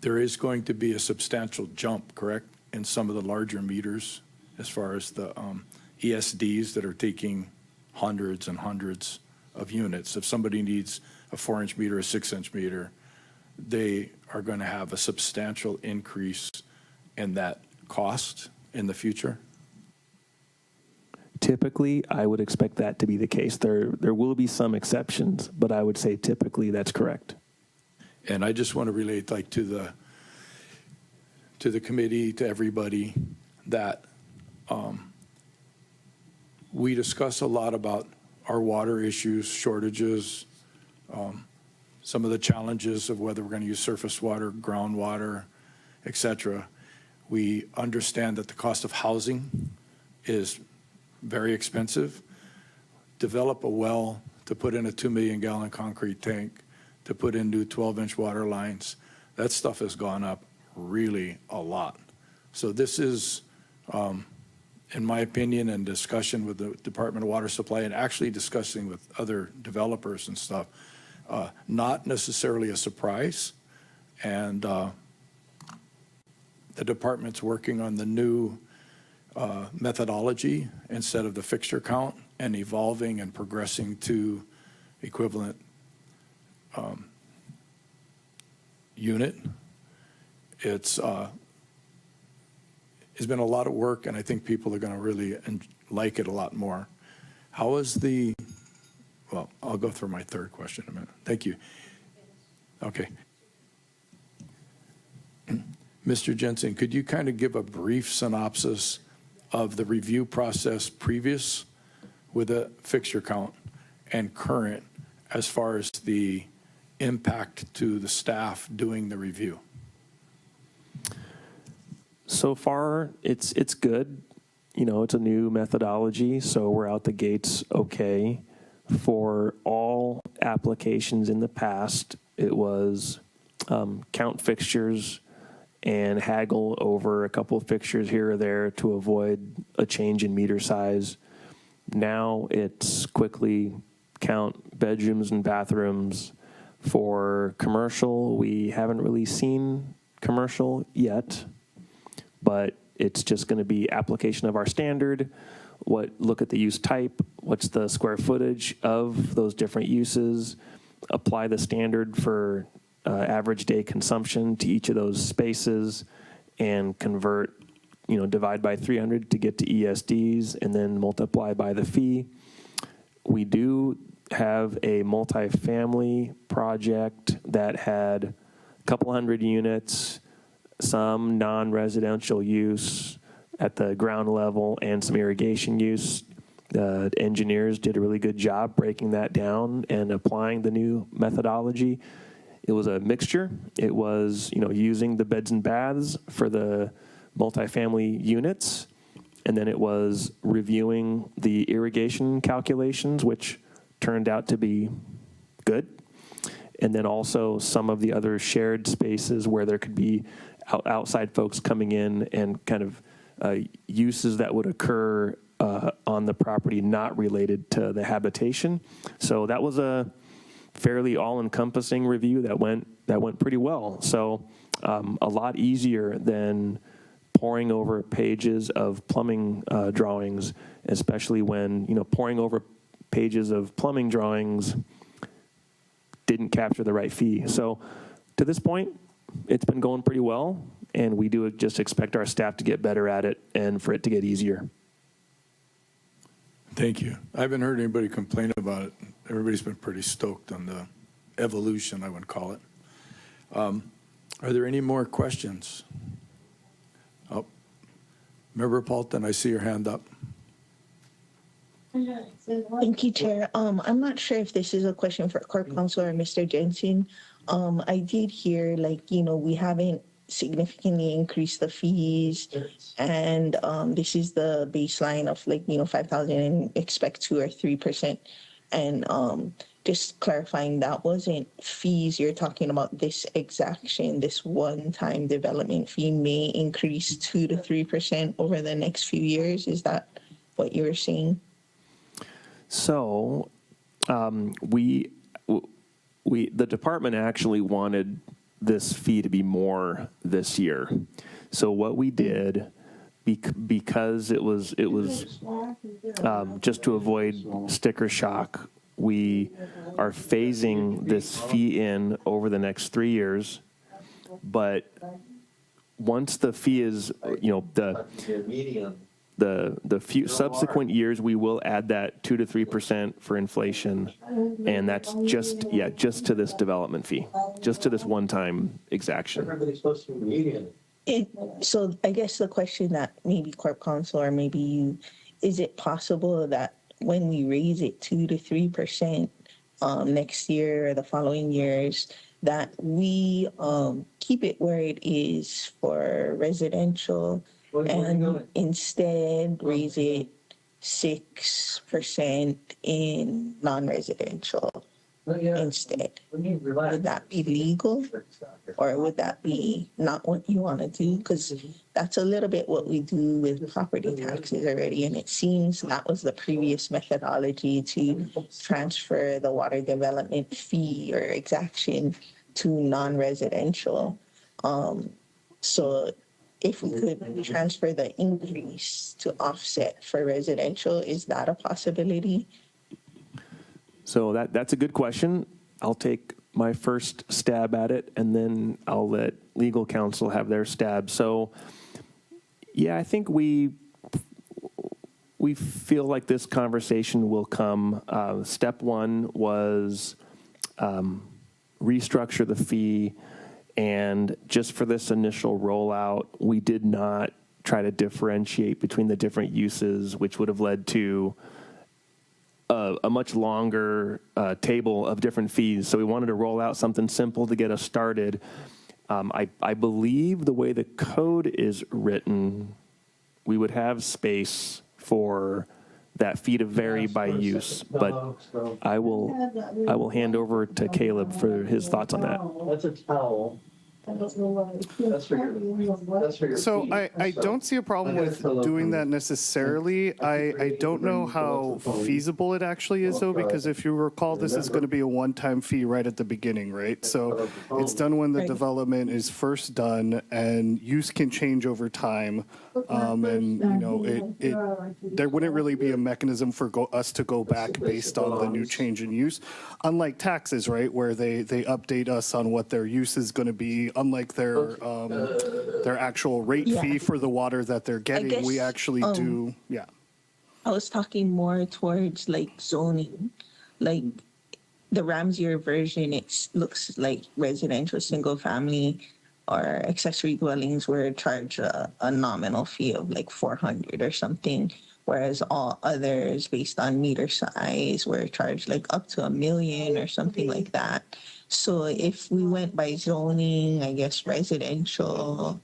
is going to be a substantial jump, correct, in some of the larger meters as far as the ESDs that are taking hundreds and hundreds of units. If somebody needs a 4-inch meter, a 6-inch meter, they are going to have a substantial increase in that cost in the future? Typically, I would expect that to be the case. There will be some exceptions, but I would say typically that's correct. And I just want to relate to the committee, to everybody, that we discuss a lot about our water issues, shortages, some of the challenges of whether we're going to use surface water, groundwater, et cetera. We understand that the cost of housing is very expensive. Develop a well to put in a 2 million gallon concrete tank, to put in new 12-inch water lines. That stuff has gone up really a lot. So this is, in my opinion, and discussion with the Department of Water Supply and actually discussing with other developers and stuff, not necessarily a surprise. And the department's working on the new methodology instead of the fixture count and evolving and progressing to equivalent unit. It's been a lot of work, and I think people are going to really like it a lot more. How is the, well, I'll go through my third question in a minute. Thank you. Okay. Mr. Jensen, could you kind of give a brief synopsis of the review process previous with a fixture count and current as far as the impact to the staff doing the review? So far, it's good. You know, it's a new methodology, so we're out the gates okay. For all applications in the past, it was count fixtures and haggle over a couple of fixtures here or there to avoid a change in meter size. Now it's quickly count bedrooms and bathrooms. For commercial, we haven't really seen commercial yet, but it's just going to be application of our standard. Look at the use type, what's the square footage of those different uses, apply the standard for average day consumption to each of those spaces, and convert, divide by 300 to get to ESDs, and then multiply by the fee. We do have a multifamily project that had a couple hundred units, some non-residential use at the ground level, and some irrigation use. The engineers did a really good job breaking that down and applying the new methodology. It was a mixture. It was, using the beds and baths for the multifamily units, and then it was reviewing the irrigation calculations, which turned out to be good. And then also some of the other shared spaces where there could be outside folks coming in and kind of uses that would occur on the property not related to the habitation. So that was a fairly all-encompassing review that went pretty well. So a lot easier than poring over pages of plumbing drawings, especially when poring over pages of plumbing drawings didn't capture the right fee. So to this point, it's been going pretty well, and we do just expect our staff to get better at it and for it to get easier. Thank you. I haven't heard anybody complain about it. Everybody's been pretty stoked on the evolution, I would call it. Are there any more questions? Oh, Member Paulton, I see your hand up. Thank you, Chair. I'm not sure if this is a question for Corp Counsel or Mr. Jensen. I did hear, we haven't significantly increased the fees, and this is the baseline of 5,000 and expect 2 or 3%. And just clarifying, that wasn't fees. You're talking about this exaction, this one-time development fee may increase 2 to 3% over the next few years. Is that what you were saying? So the department actually wanted this fee to be more this year. So what we did, because it was just to avoid sticker shock, we are phasing this fee in over the next 3 years. But once the fee is, the few subsequent years, we will add that 2 to 3% for inflation, and that's just to this development fee, just to this one-time exaction. So I guess the question that maybe Corp Counsel or maybe you, is it possible that when we raise it 2 to 3% next year or the following years, that we keep it where it is for residential and instead raise it 6% in non-residential instead? Would that be legal, or would that be not what you want to do? Because that's a little bit what we do with property taxes already, and it seems that was the previous methodology to transfer the water development fee or exaction to non-residential. So if we could transfer the increase to offset for residential, is that a possibility? So that's a good question. I'll take my first stab at it, and then I'll let legal counsel have their stab. So, yeah, I think we feel like this conversation will come. Step one was restructure the fee. And just for this initial rollout, we did not try to differentiate between the different uses, which would have led to a much longer table of different fees. So we wanted to roll out something simple to get us started. I believe the way the code is written, we would have space for that fee to vary by use, but I will hand over to Caleb for his thoughts on that. That's a towel. So I don't see a problem with doing that necessarily. I don't know how feasible it actually is though, because if you recall, this is going to be a one-time fee right at the beginning, right? So it's done when the development is first done, and use can change over time. And you know, there wouldn't really be a mechanism for us to go back based on the new change in use, unlike taxes, right, where they update us on what their use is going to be. Unlike their actual rate fee for the water that they're getting, guess, we actually do, yeah. I was talking more towards like zoning, like the Ramsier version. It looks like residential single family or accessory dwellings were charged a nominal fee of like 400 or something, whereas all others based on meter size were charged like up to $1 million or something like that. So if we went by zoning, I guess residential,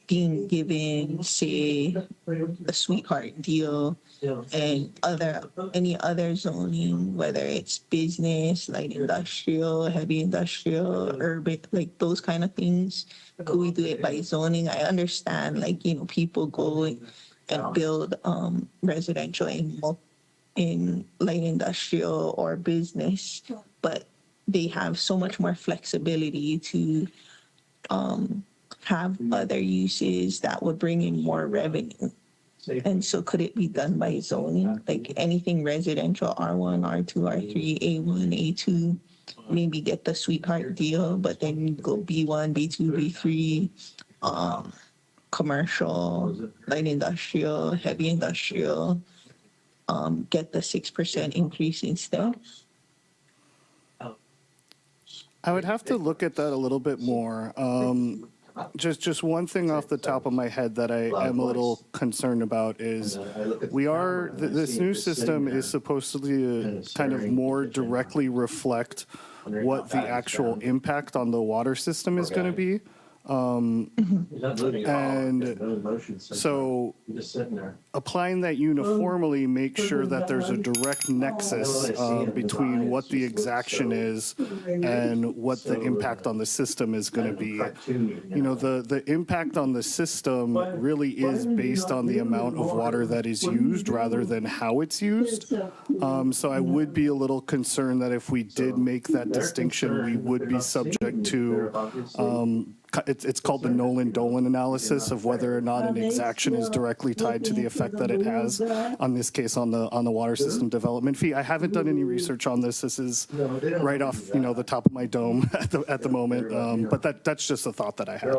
being given, say, a sweetheart deal, and any other zoning, whether it's business, light industrial, heavy industrial, urban, like those kind of things, could we do it by zoning? I understand, like, you know, people go and build residential in light industrial or business, but they have so much more flexibility to have other uses that would bring in more revenue. And so could it be done by zoning? Like anything residential, R1, R2, R3, A1, A2, maybe get the sweetheart deal, but then you go B1, B2, B3, commercial, light industrial, heavy industrial, get the 6% increase instead? I would have to look at that a little bit more. Just one thing off the top of my head that I am a little concerned about is this new system is supposed to kind of more directly reflect what the actual impact on the water system is going to be. And so applying that uniformly makes sure that there's a direct nexus between what the exaction is and what the impact on the system is going to be. You know, the impact on the system really is based on the amount of water that is used rather than how it's used. So I would be a little concerned that if we did make that distinction, we would be subject to it's called the Nolan-Dolan analysis of whether or not an exaction is directly tied to the effect that it has, on this case, on the water system development fee. I haven't done any research on this. This is right off, you know, the top of my dome at the moment. But that's just a thought that I had.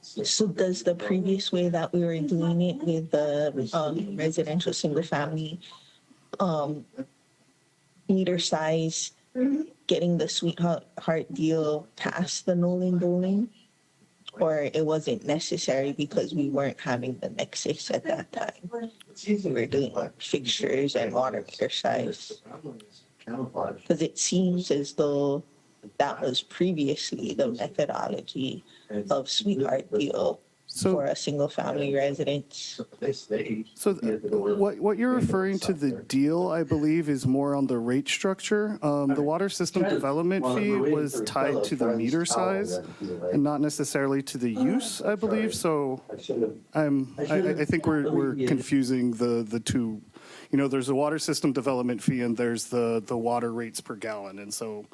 So does the previous way that we were doing it with the residential single family meter size, getting the sweetheart deal past the Nolan-Dolan, or it wasn't necessary because we weren't having the nexus at that time? We were doing like fixtures and water meter size. Because it seems as though that was previously the methodology of sweetheart deal for a single family residence. So what you're referring to, the deal, I believe, is more on the rate structure. The water system development fee was tied to the meter size and not necessarily to the use, I believe. So I think we're confusing the two. You know, there's a water system development fee and there's the water rates per gallon. And so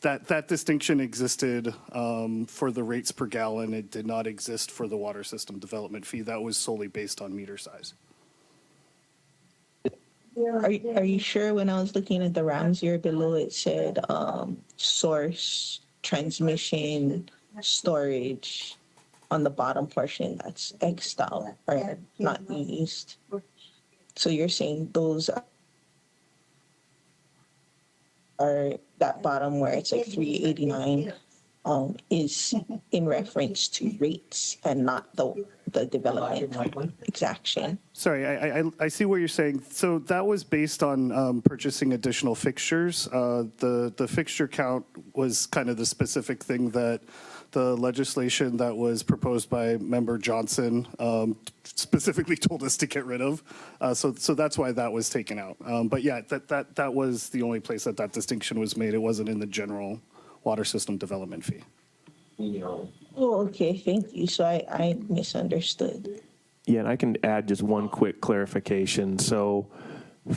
that distinction existed for the rates per gallon. It did not exist for the water system development fee. That was solely based on meter size. Are you sure when I was looking at the Ramsier below, it said source, transmission, storage on the bottom portion, that's X'd out or not used. So you're saying those are that bottom where it's like 389 is in reference to rates and not the development exaction. Sorry, I see what you're saying. So that was based on purchasing additional fixtures. The fixture count was kind of the specific thing that the legislation that was proposed by Member Johnson specifically told us to get rid of. So that's why that was taken out. But yeah, that was the only place that distinction was made. It wasn't in the general water system development fee. Oh, okay, thank you. So I misunderstood. Yeah, and I can add just one quick clarification. So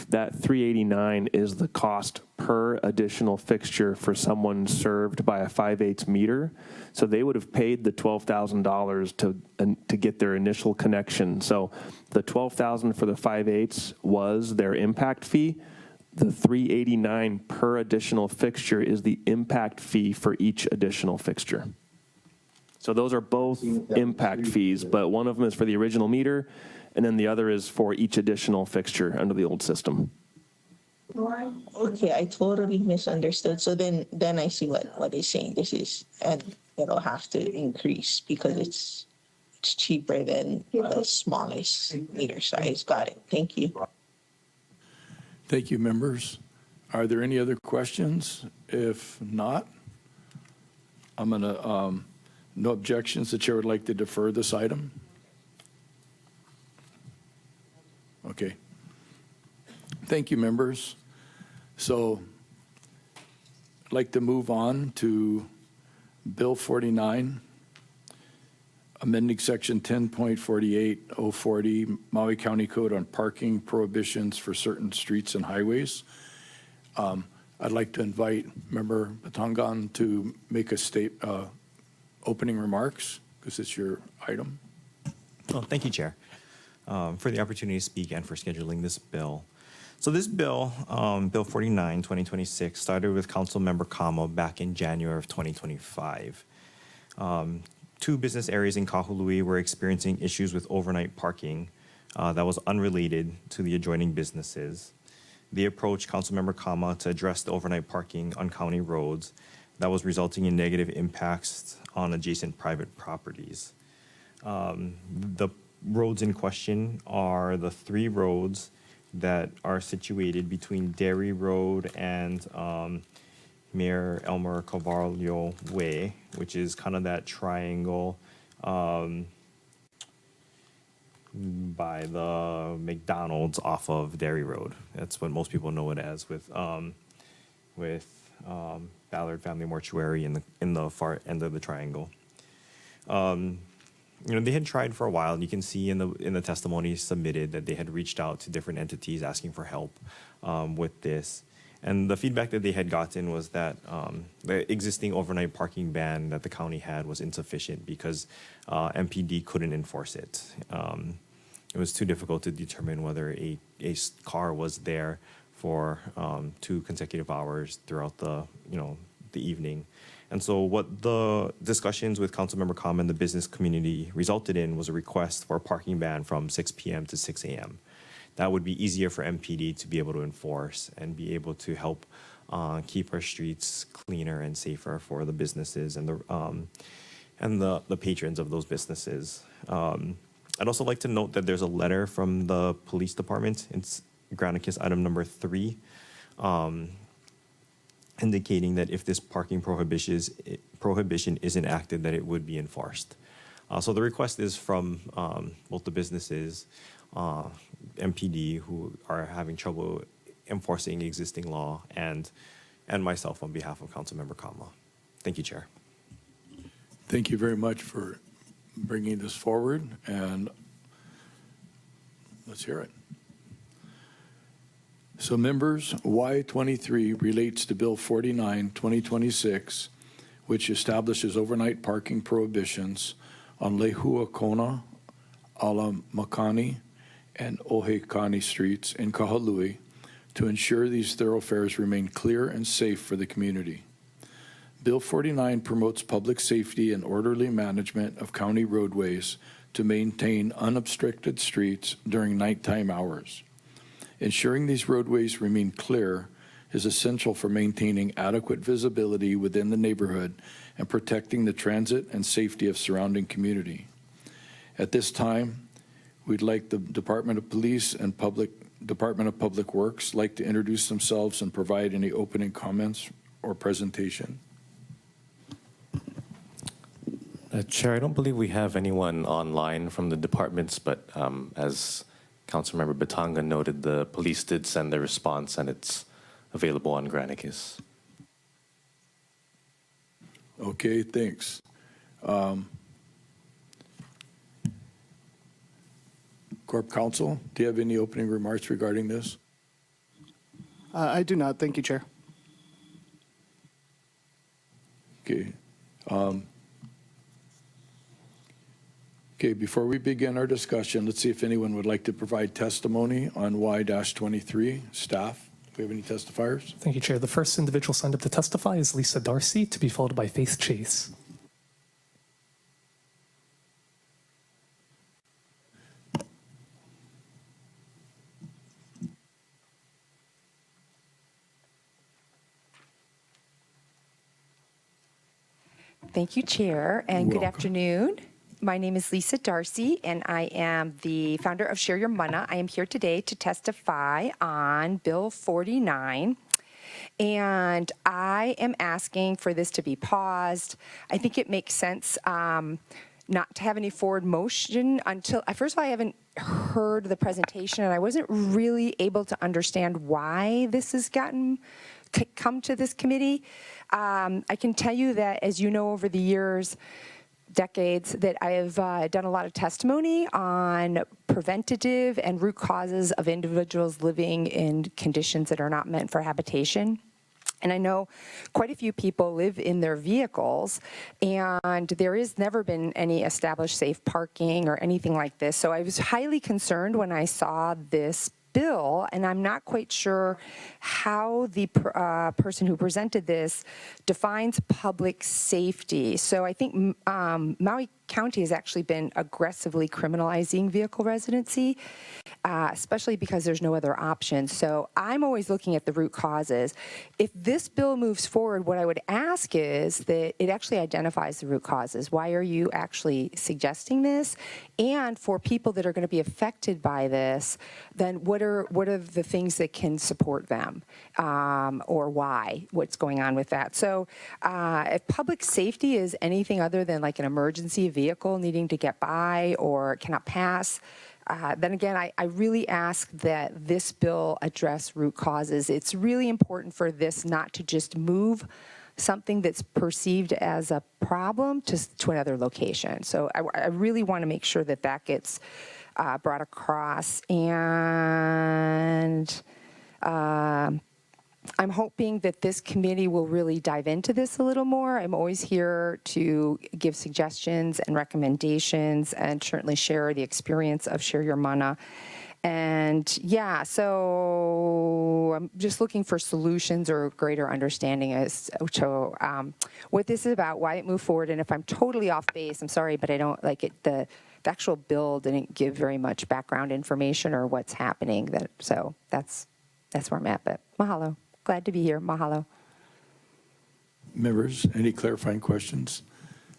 that 389 is the cost per additional fixture for someone served by a 5/8 meter. So they would have paid the $12,000 to get their initial connection. So the $12,000 for the 5/8 was their impact fee. The 389 per additional fixture is the impact fee for each additional fixture. So those are both impact fees, but one of them is for the original meter, and then the other is for each additional fixture under the old system. Okay, I totally misunderstood. So then I see what they're saying. This is, and it'll have to increase because it's cheaper than the smallest meter size. Got it. Thank you. Thank you, members. Are there any other questions? If not, I'm going to, no objections. The chair would like to defer this item. Okay. Thank you, members. So I'd like to move on to Bill 49, amending Section 10.48 Maui County Code on parking prohibitions for certain streets and highways. I'd like to invite Member Batangan to make a opening remarks, because it's your item. Well, thank you, Chair, for the opportunity to speak and for scheduling this bill. So this bill, Bill 49, 2026, started with Councilmember Kama back in January of 2025. Two business areas in Kahului were experiencing issues with overnight parking that was unrelated to the adjoining businesses. They approached Councilmember Kama to address the overnight parking on county roads that was resulting in negative impacts on adjacent private properties. The roads in question are the three roads that are situated between Dairy Road and Mayor Elmer Carvalho Way, which is kind of that triangle by the McDonald's off of Dairy Road. That's what most people know it as, with Ballard Family Mortuary in the far end of the triangle. They had tried for a while, and you can see in the testimony submitted that they had reached out to different entities asking for help with this. And the feedback that they had gotten was that the existing overnight parking ban that the county had was insufficient because MPD couldn't enforce it. It was too difficult to determine whether a car was there for 2 consecutive hours throughout the evening. And so what the discussions with Councilmember Kama and the business community resulted in was a request for a parking ban from 6 p.m. to 6 a.m. That would be easier for MPD to be able to enforce and be able to help keep our streets cleaner and safer for the businesses and the patrons of those businesses. I'd also like to note that there's a letter from the police department. It's Granicus item number 3. Indicating that if this parking prohibition is enacted, that it would be enforced. So the request is from both the businesses, MPD, who are having trouble enforcing existing law, and myself on behalf of Councilmember Kama. Thank you, Chair. Thank you very much for bringing this forward, and let's hear it. So members, Y23 relates to Bill 49, 2026, which establishes overnight parking prohibitions on Lehua Kona, Alamakani, and Ohekani streets in Kahului to ensure these thoroughfares remain clear and safe for the community. Bill 49 promotes public safety and orderly management of county roadways to maintain unobstructed streets during nighttime hours. Ensuring these roadways remain clear is essential for maintaining adequate visibility within the neighborhood and protecting the transit and safety of surrounding community. At this time, we'd like the Department of Police and Department of Public Works like to introduce themselves and provide any opening comments or presentation. Chair, I don't believe we have anyone online from the departments, but as Councilmember Batanga noted, the police did send their response and it's available on Granicus. Okay, thanks. Corp Counsel, do you have any opening remarks regarding this? I do not. Thank you, Chair. Okay. Okay, before we begin our discussion, let's see if anyone would like to provide testimony on Y-23. Staff, do we have any testifiers? Thank you, Chair. The first individual signed up to testify is Lisa Darcy, to be followed by Faith Chase. Thank you, Chair, and good Welcome. afternoon. My name is Lisa Darcy, and I am the founder of Share Your Mana. I am here today to testify on Bill 49, and I am asking for this to be paused. I think it makes sense not to have any forward motion until, first of all, I haven't heard the presentation, and I wasn't really able to understand why this has come to this committee. I can tell you that, as you know, over the years, decades, that I have done a lot of testimony on preventative and root causes of individuals living in conditions that are not meant for habitation. And I know quite a few people live in their vehicles, and there has never been any established safe parking or anything like this. So I was highly concerned when I saw this bill, and I'm not quite sure how the person who presented this defines public safety. So I think Maui County has actually been aggressively criminalizing vehicle residency, especially because there's no other option. So I'm always looking at the root causes. If this bill moves forward, what I would ask is that it actually identifies the root causes. Why are you actually suggesting this? And for people that are going to be affected by this, then what are the things that can support them, or why? What's going on with that? So if public safety is anything other than like an emergency vehicle needing to get by or cannot pass, then again, I really ask that this bill address root causes. It's really important for this not to just move something that's perceived as a problem to another location. So I really want to make sure that that gets brought across. And I'm hoping that this committee will really dive into this a little more. I'm always here to give suggestions and recommendations and certainly share the experience of Share Your Mana. And yeah, so I'm just looking for solutions or greater understanding as to what this is about, why it moved forward. And if I'm totally off base, I'm sorry, but I don't like it. The actual bill didn't give very much background information or what's happening. So that's where I'm at. But mahalo. Glad to be here. Mahalo. Members, any clarifying questions?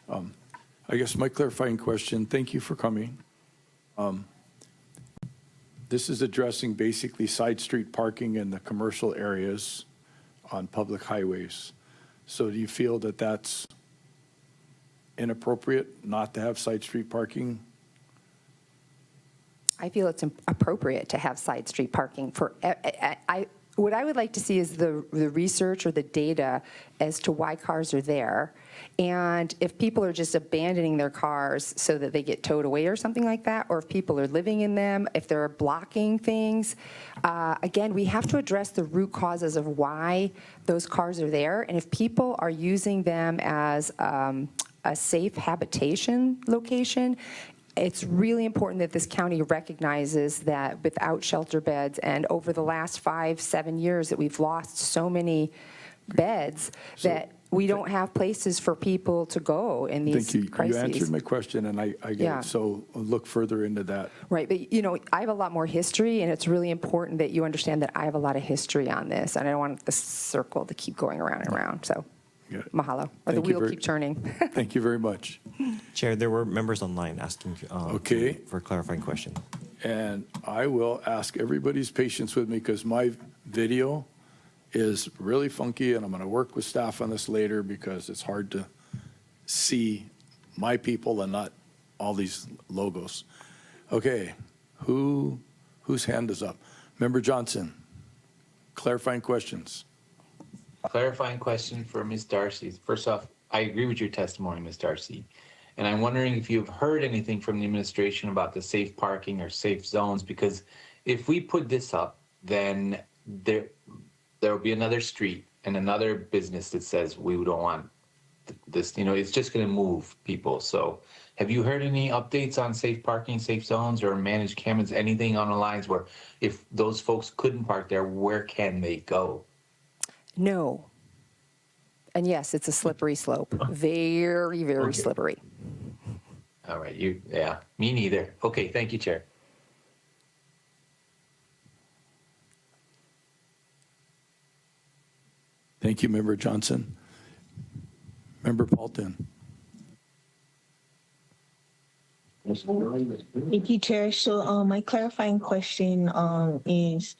I guess my clarifying question, thank you for coming. This is addressing basically side street parking in the commercial areas on public highways. So do you feel that that's inappropriate not to have side street parking? I feel it's appropriate to have side street parking for, what I would like to see is the research or the data as to why cars are there. And if people are just abandoning their cars so that they get towed away or something like that, or if people are living in them, if they're blocking things. Again, we have to address the root causes of why those cars are there. And if people are using them as a safe habitation location, it's really important that this county recognizes that without shelter beds, and over the last 5-7 years that we've lost so many beds, that we don't have places for people to go in these Thank you. crises. You answered my question, and I get Yeah. it. So look further into that. Right, but I have a lot more history, and it's really important that you understand that I have a lot of history on this, and I don't want the circle to keep going around and around. So Good. Mahalo, or the Thank you wheel very- keep turning. Thank you very much. Chair, there were members online asking Okay. for clarifying questions. And I will ask everybody's patience with me because my video is really funky, and I'm going to work with staff on this later because it's hard to see my people and not all these logos. Okay, whose hand is up? Member Johnson, clarifying questions. Clarifying question for Ms. Darcy. First off, I agree with your testimony, Ms. Darcy. And I'm wondering if you've heard anything from the administration about the safe parking or safe zones, because if we put this up, then there will be another street and another business that says we don't want this, it's just going to move people. So have you heard any updates on safe parking, safe zones, or managed cameras, anything on the lines where if those folks couldn't park there, where can they go? No. And yes, it's a slippery slope. Very, very Okay. slippery. All right, yeah, me neither. Okay, thank you, Chair. Thank you, Member Johnson. Member Paulton. Thank you, Chair. So my clarifying question is,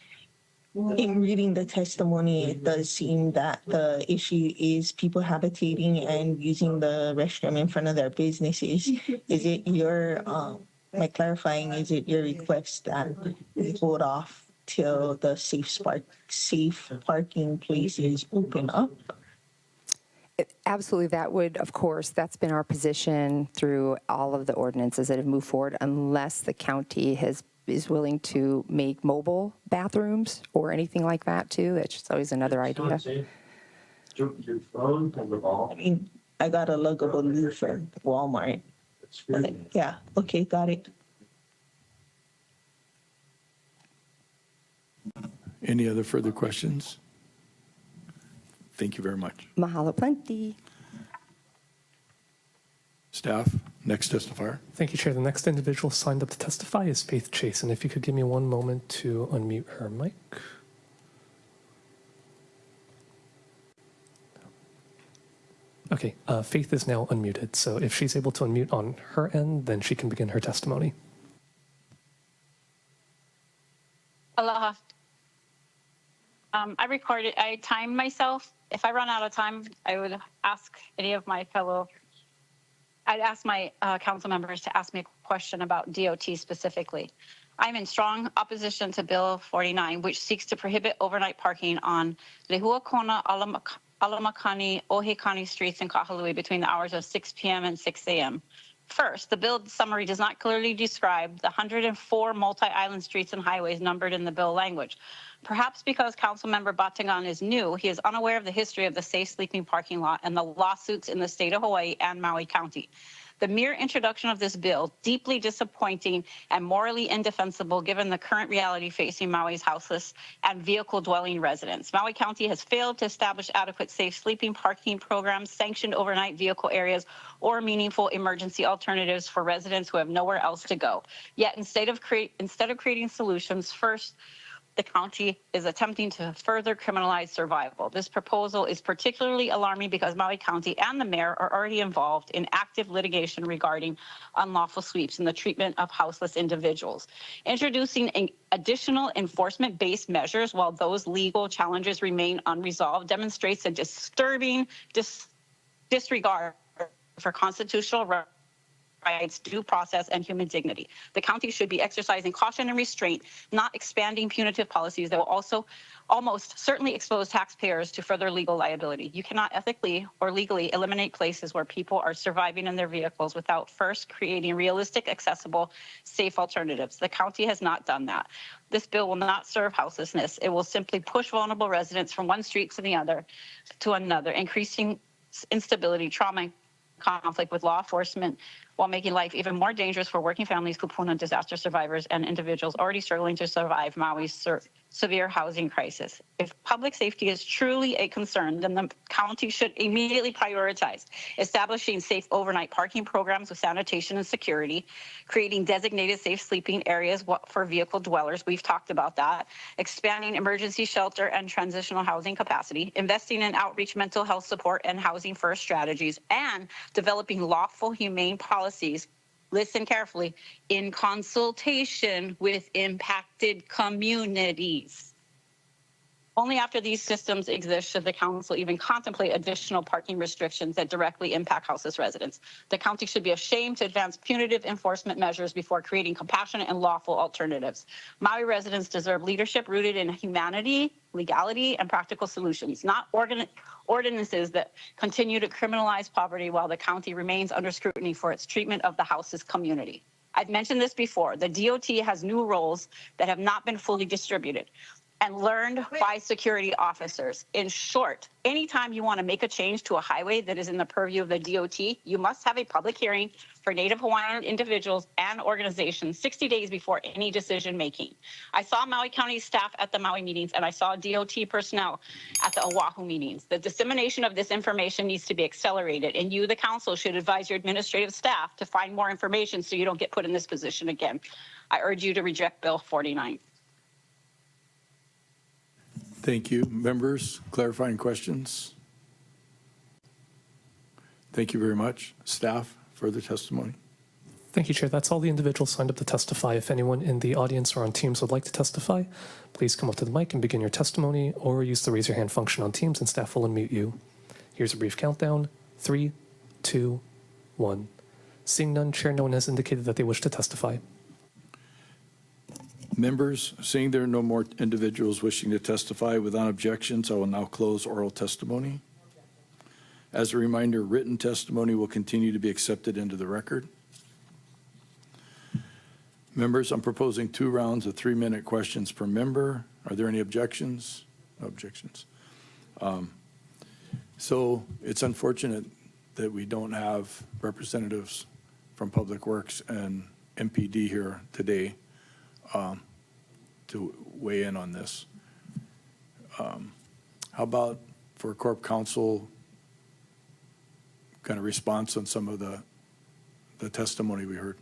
in reading the testimony, it does seem that the issue is people habitating and using the restroom in front of their businesses. Is it your, my clarifying, is it your request that we hold off till the safe parking places open up? Absolutely, that would, of course, that's been our position through all of the ordinances that have moved forward, unless the county is willing to make mobile bathrooms or anything like that too. That's just always another idea. I mean, I got a luggable loop from Walmart. Yeah, okay, got it. Any other further questions? Thank you very much. Mahalo plenty. Staff, next testifier. Thank you, Chair. The next individual signed up to testify is Faith Chase. And if you could give me one moment to unmute her mic. Okay, Faith is now unmuted. So if she's able to unmute on her end, then she can begin her testimony. Aloha. I timed myself. If I run out of time, I would ask any of my I'd ask my council members to ask me a question about DOT specifically. I'm in strong opposition to Bill 49, which seeks to prohibit overnight parking on Lehua Kona, Alamakani, Ohekani streets in Kahului between the hours of 6 p.m. and 6 a.m. First, the bill summary does not clearly describe the 104 multi-island streets and highways numbered in the bill language. Perhaps because Councilmember Batangan is new, he is unaware of the history of the safe sleeping parking lot and the lawsuits in the state of Hawaii and Maui County. The mere introduction of this bill, deeply disappointing and morally indefensible given the current reality facing Maui's houseless and vehicle-dwelling residents. Maui County has failed to establish adequate safe sleeping parking programs, sanctioned overnight vehicle areas, or meaningful emergency alternatives for residents who have nowhere else to go. Yet instead of creating solutions, first, the county is attempting to further criminalize survival. This proposal is particularly alarming because Maui County and the mayor are already involved in active litigation regarding unlawful sweeps and the treatment of houseless individuals. Introducing additional enforcement-based measures while those legal challenges remain unresolved demonstrates a disturbing disregard for constitutional rights, due process, and human dignity. The county should be exercising caution and restraint, not expanding punitive policies that will also almost certainly expose taxpayers to further legal liability. You cannot ethically or legally eliminate places where people are surviving in their vehicles without first creating realistic, accessible, safe alternatives. The county has not done that. This bill will not serve houselessness. It will simply push vulnerable residents from one street to another, increasing instability, trauma, and conflict with law enforcement while making life even more dangerous for working families, kupuna disaster survivors, and individuals already struggling to survive Maui's severe housing crisis. If public safety is truly a concern, then the county should immediately prioritize establishing safe overnight parking programs with sanitation and security, creating designated safe sleeping areas for vehicle dwellers. We've talked about that. Expanding emergency shelter and transitional housing capacity, investing in outreach mental health support and housing first strategies, and developing lawful, humane policies, listen carefully, in consultation with impacted communities. Only after these systems exist should the council even contemplate additional parking restrictions that directly impact houseless residents. The county should be ashamed to advance punitive enforcement measures before creating compassionate and lawful alternatives. Maui residents deserve leadership rooted in humanity, legality, and practical solutions, not ordinances that continue to criminalize poverty while the county remains under scrutiny for its treatment of the houseless community. I've mentioned this before. The DOT has new roles that have not been fully distributed and learned by security officers. In short, anytime you want to make a change to a highway that is in the purview of the DOT, you must have a public hearing for Native Hawaiian individuals and organizations 60 days before any decision making. I saw Maui County staff at the Maui meetings, and I saw DOT personnel at the Oahu meetings. The dissemination of this information needs to be accelerated, and you, the council, should advise your administrative staff to find more information so you don't get put in this position again. I urge you to reject Bill 49. Thank you. Members, clarifying questions? Thank you very much. Staff, further testimony? Thank you, Chair. That's all the individuals signed up to testify. If anyone in the audience or on Teams would like to testify, please come up to the mic and begin your testimony, or use the raise your hand function on Teams and staff will unmute you. Here's a brief countdown. 3, 2, 1. Seeing none, Chair, no one has indicated that they wish to testify. Members, seeing there are no more individuals wishing to testify without objections, I will now close oral testimony. As a reminder, written testimony will continue to be accepted into the record. Members, I'm proposing 2 rounds of 3-minute questions per member. Are there any objections? No objections. So it's unfortunate that we don't have representatives from Public Works and MPD here today to weigh in on this. How about for Corp Counsel, kind of response on some of the testimony we heard?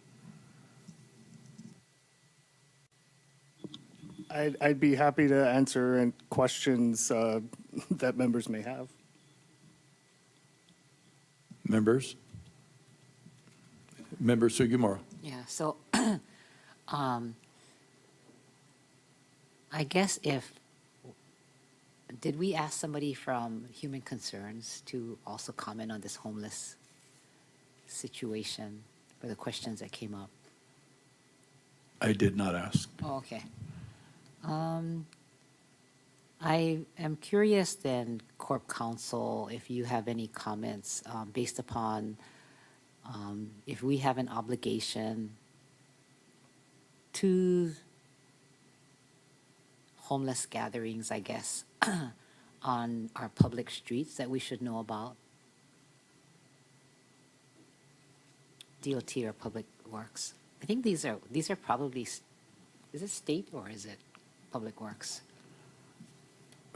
I'd be happy to answer any questions that members may have. Members? Member Sugimura. Yeah, so I guess did we ask somebody from Human Concerns to also comment on this homeless situation for the questions that came up? I did not ask. Oh, okay. I am curious then, Corp Counsel, if you have any comments based upon if we have an obligation to homeless gatherings, I guess, on our public streets that we should know about? DOT or Public Works? I think these are probably, is it state or is it Public Works?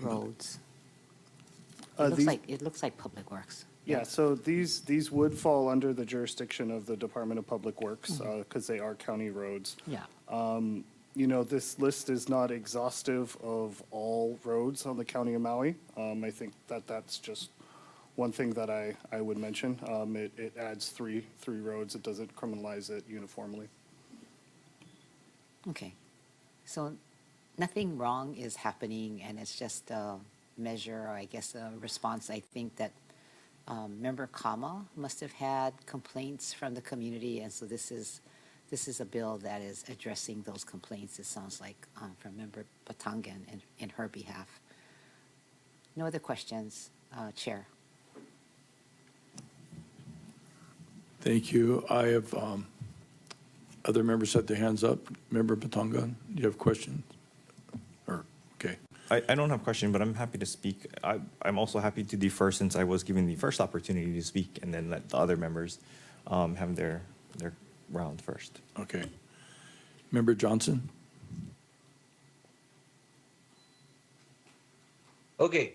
Roads. It looks like Public Works. Yeah, so these would fall under the jurisdiction of the Department of Public Works because they are county roads. Yeah. You know, this list is not exhaustive of all roads on the county of Maui. I think that's just one thing that I would mention. It adds three roads. It doesn't criminalize it uniformly. Okay. So nothing wrong is happening, and it's just a measure, or I guess a response. I think that Member Kama must have had complaints from the community, and so this is a bill that is addressing those complaints, it sounds like, from Member Batangan in her behalf. No other questions, Chair? Thank you. I have other members set their hands up. Member Batangan, do you have questions? Or, okay. I don't have a question, but I'm happy to speak. I'm also happy to defer since I was given the first opportunity to speak and then let the other members have their their round first. Okay. Member Johnson? Okay.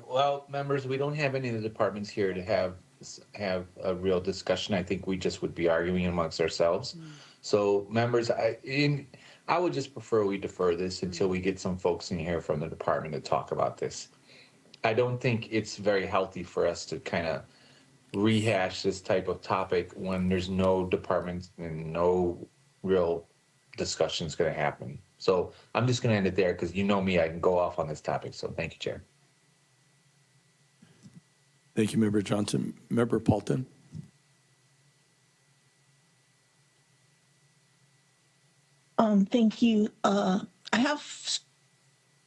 Well, members, we don't have any of the departments here to have a real discussion. I think we just would be arguing amongst ourselves. So, members, I would just prefer we defer this until we get some folks in here from the department to talk about this. I don't think it's very healthy for us to kind of rehash this type of topic when there's no departments and no real discussions going to happen. So I'm just going to end it there because you know me, I can go off on this topic. So thank you, Chair. Thank you, Member Johnson. Member Paulton? Thank you. I have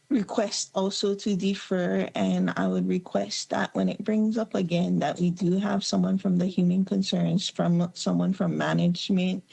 request also to defer, and I would request that when it brings up again that we do have someone from the Human Concerns, from someone from management,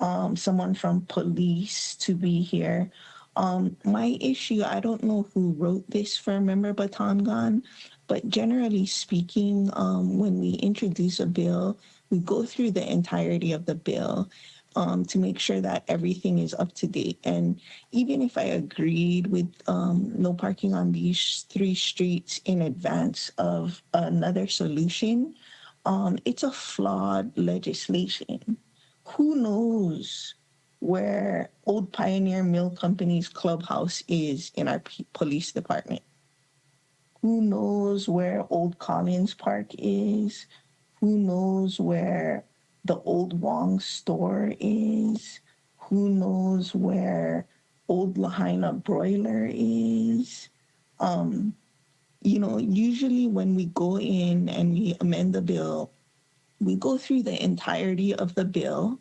someone from police to be here. My issue, I don't know who wrote this for Member Batangan, but generally speaking, when we introduce a bill, we go through the entirety of the bill to make sure that everything is up to date. And even if I agreed with no parking on these 3 streets in advance of another solution, it's a flawed legislation. Who knows where Old Pioneer Mill Company's clubhouse is in our police department? Who knows where Old Collins Park is? Who knows where the Old Wong store is? Who knows where Old Lahaina Broiler is? You know, usually when we go in and we amend the bill, we go through the entirety of the bill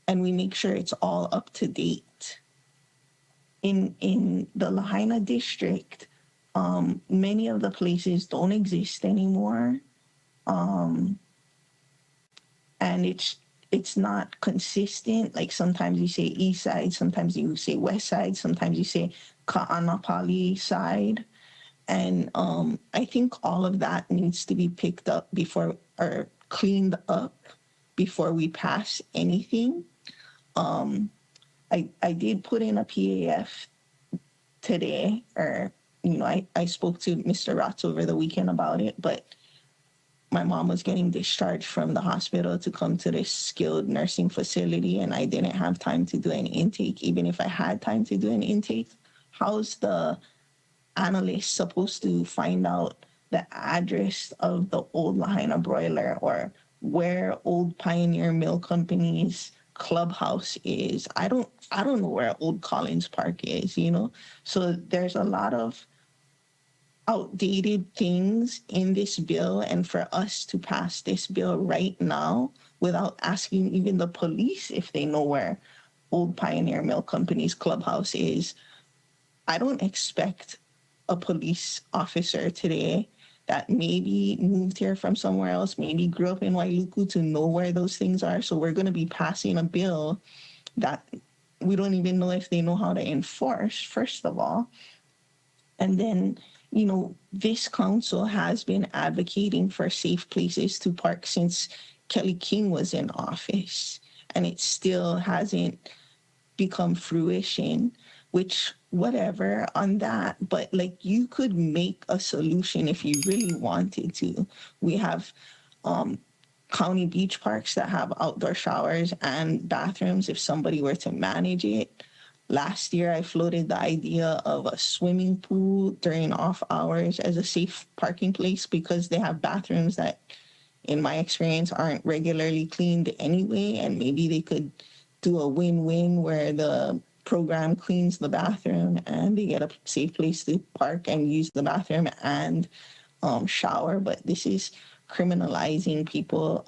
and we make sure it's all up to date. In the Lahaina district, many of the places don't exist anymore. And it's not consistent. Like sometimes you say east side, sometimes you say west side, sometimes you say Ka'anapali side. And I think all of that needs to be picked up before, or cleaned up before we pass anything. I did put in a PAF today, or, you know, I spoke to Mr. Ratz over the weekend about it, but my mom was getting discharged from the hospital to come to this skilled nursing facility, and I didn't have time to do an intake. Even if I had time to do an intake, how's the analyst supposed to find out the address of the Old Lahaina Broiler or where Old Pioneer Mill Company's clubhouse is? I don't know where Old Collins Park is, you know? So there's a lot of outdated things in this bill, and for us to pass this bill right now without asking even the police if they know where Old Pioneer Mill Company's clubhouse is, I don't expect a police officer today that maybe moved here from somewhere else, maybe grew up in Wailuku, to know where those things are. So we're going to be passing a bill that we don't even know if they know how to enforce, first of all. And then, you know, this council has been advocating for safe places to park since Kelly King was in office, and it still hasn't become fruition, which whatever on that, but like you could make a solution if you really wanted to. We have county beach parks that have outdoor showers and bathrooms if somebody were to manage it. Last year, I floated the idea of a swimming pool during off hours as a safe parking place because they have bathrooms that, in my experience, aren't regularly cleaned anyway. And maybe they could do a win-win where the program cleans the bathroom and they get a safe place to park and use the bathroom and shower. But this is criminalizing people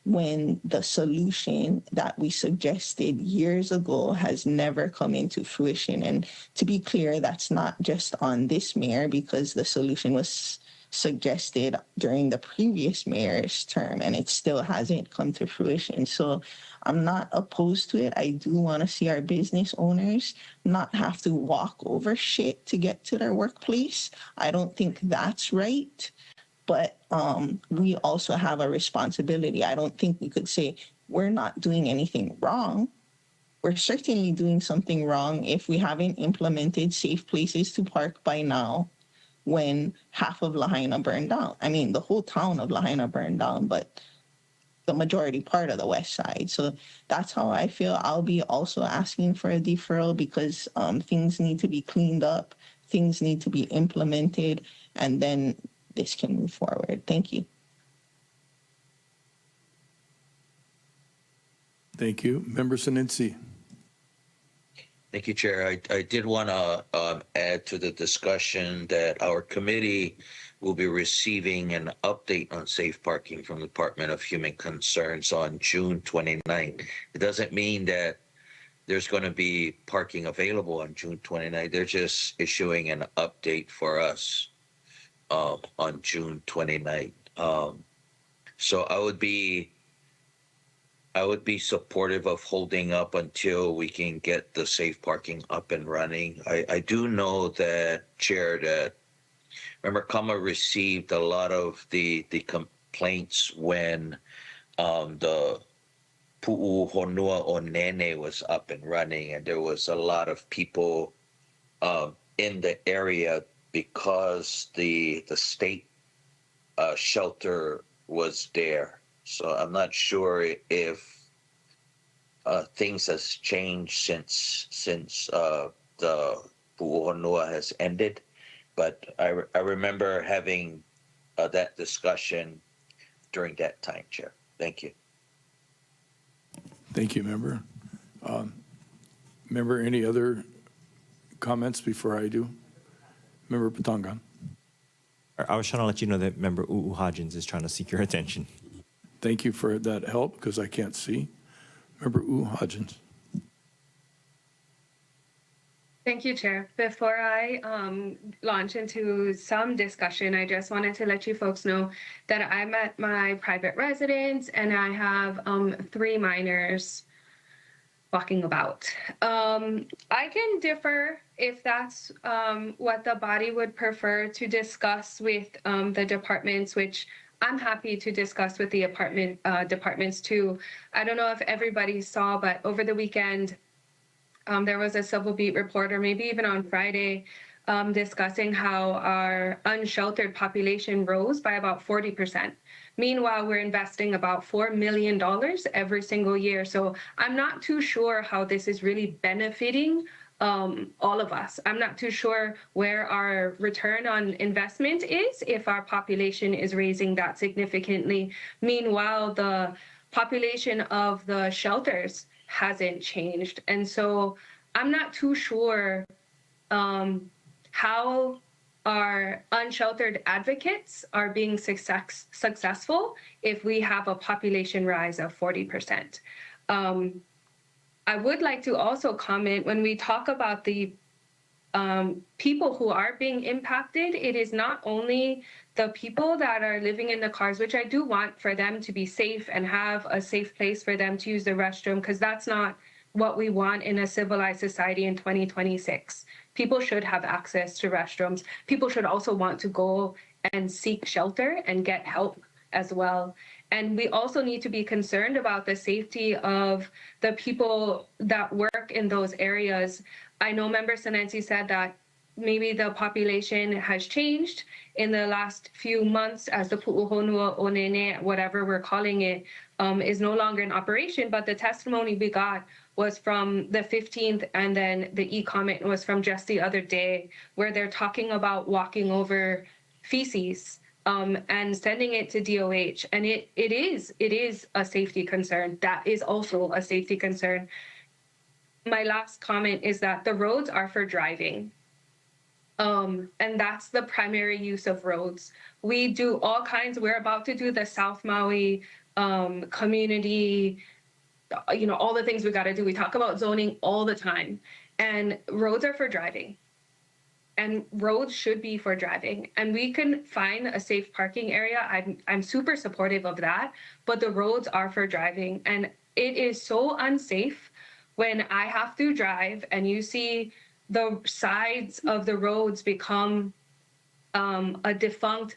when the solution that we suggested years ago has never come into fruition. And to be clear, that's not just on this mayor, because the solution was suggested during the previous mayor's term and it still hasn't come to fruition. So I'm not opposed to it. I do want to see our business owners not have to walk over shit to get to their workplace. I don't think that's right. But we also have a responsibility. I don't think we could say we're not doing anything wrong. We're certainly doing something wrong if we haven't implemented safe places to park by now when half of Lahaina burned down. I mean, the whole town of Lahaina burned down, but the majority part of the west side. So that's how I feel. I'll be also asking for a deferral because things need to be cleaned up, things need to be implemented, and then this can move forward. Thank you. Thank you. Member Senensi. Thank you, Chair. I did want to add to the discussion that our committee will be receiving an update on safe parking from the Department of Human Concerns on June 29th. It doesn't mean that there's going to be parking available on June 29th. They're just issuing an update for us on June 29th. So I would be supportive of holding up until we can get the safe parking up and running. I do know that, Chair, that remember Kama received a lot of the complaints when the Pu'u Honua Onene was up and running, and there was a lot of people in the area because the state shelter was there. So I'm not sure if things has changed since the Pu'uhonua has ended, but I remember having that discussion during that time, Chair. Thank you. Thank you, Member. Member, any other comments before I do? Member Patangan. I was trying to let you know that Member U'u Hodgins is trying to seek your attention. Thank you for that help because I can't see. Member U'u Hodgins. Thank you, Chair. Before I launch into some discussion, I just wanted to let you folks know that I'm at my private residence and I have 3 minors walking about. I can differ if that's what the body would prefer to discuss with the departments, which I'm happy to discuss with the departments too. I don't know if everybody saw, but over the weekend, there was a Civil Beat reporter, maybe even on Friday, discussing how our unsheltered population rose by about 40%. Meanwhile, we're investing about $4 million every single year. So I'm not too sure how this is really benefiting all of us. I'm not too sure where our return on investment is if our population is raising that significantly. Meanwhile, the population of the shelters hasn't changed. And so I'm not too sure how our unsheltered advocates are being successful if we have a population rise of 40%. I would like to also comment when we talk about the people who are being impacted, it is not only the people that are living in the cars, which I do want for them to be safe and have a safe place for them to use the restroom, because that's not what we want in a civilized society in 2026. People should have access to restrooms. People should also want to go and seek shelter and get help as well. And we also need to be concerned about the safety of the people that work in those areas. I know Member Senensi said that maybe the population has changed in the last few months as the Pu'uhonua Onene, whatever we're calling it, is no longer in operation. But the testimony we got was from the 15th, and then the e-comment was from just the other day, where they're talking about walking over feces and sending it to DOH. And it is a safety concern. That is also a safety concern. My last comment is that the roads are for driving. And that's the primary use of roads. We do all kinds, we're about to do the South Maui community, all the things we got to do. We talk about zoning all the time, and roads are for driving. And roads should be for driving. And we can find a safe parking area. I'm super supportive of that, but the roads are for driving. And it is so unsafe when I have to drive and you see the sides of the roads become a defunct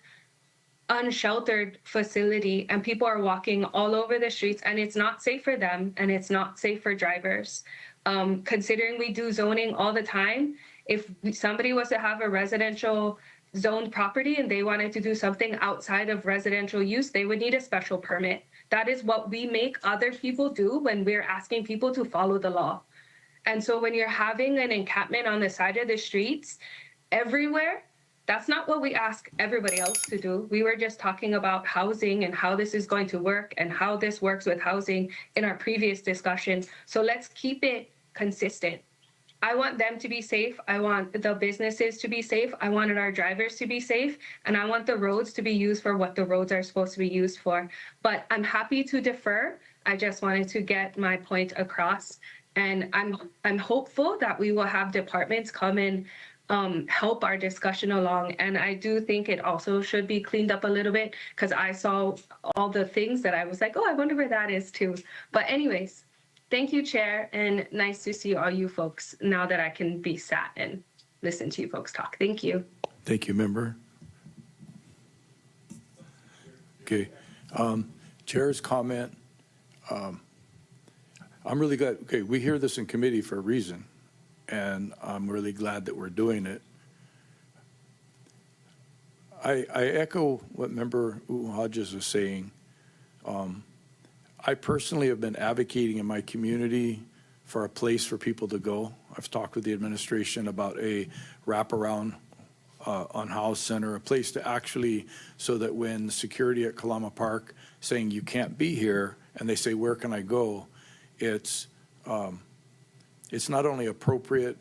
unsheltered facility and people are walking all over the streets and it's not safe for them and it's not safe for drivers. Considering we do zoning all the time, if somebody was to have a residential zoned property and they wanted to do something outside of residential use, they would need a special permit. That is what we make other people do when we're asking people to follow the law. And so when you're having an encampment on the side of the streets everywhere, that's not what we ask everybody else to do. We were just talking about housing and how this is going to work and how this works with housing in our previous discussion. So let's keep it consistent. I want them to be safe. I want the businesses to be safe. I wanted our drivers to be safe. And I want the roads to be used for what the roads are supposed to be used for. But I'm happy to defer. I just wanted to get my point across. And I'm hopeful that we will have departments come and help our discussion along. And I do think it also should be cleaned up a little bit because I saw all the things that I was like, oh, I wonder where that is too. But anyways, thank you, Chair, and nice to see all you folks now that I can be sat and listen to you folks talk. Thank you. Thank you, member. Okay. Chair's comment. I'm really glad. Okay, we hear this in committee for a reason, and I'm really glad that we're doing it. I echo what Member Hodges is saying. I personally have been advocating in my community for a place for people to go. I've talked with the administration about a wraparound on-house center, a place to actually, so that when security at Kalama Park saying you can't be here, and they say, where can I go? It's not only appropriate,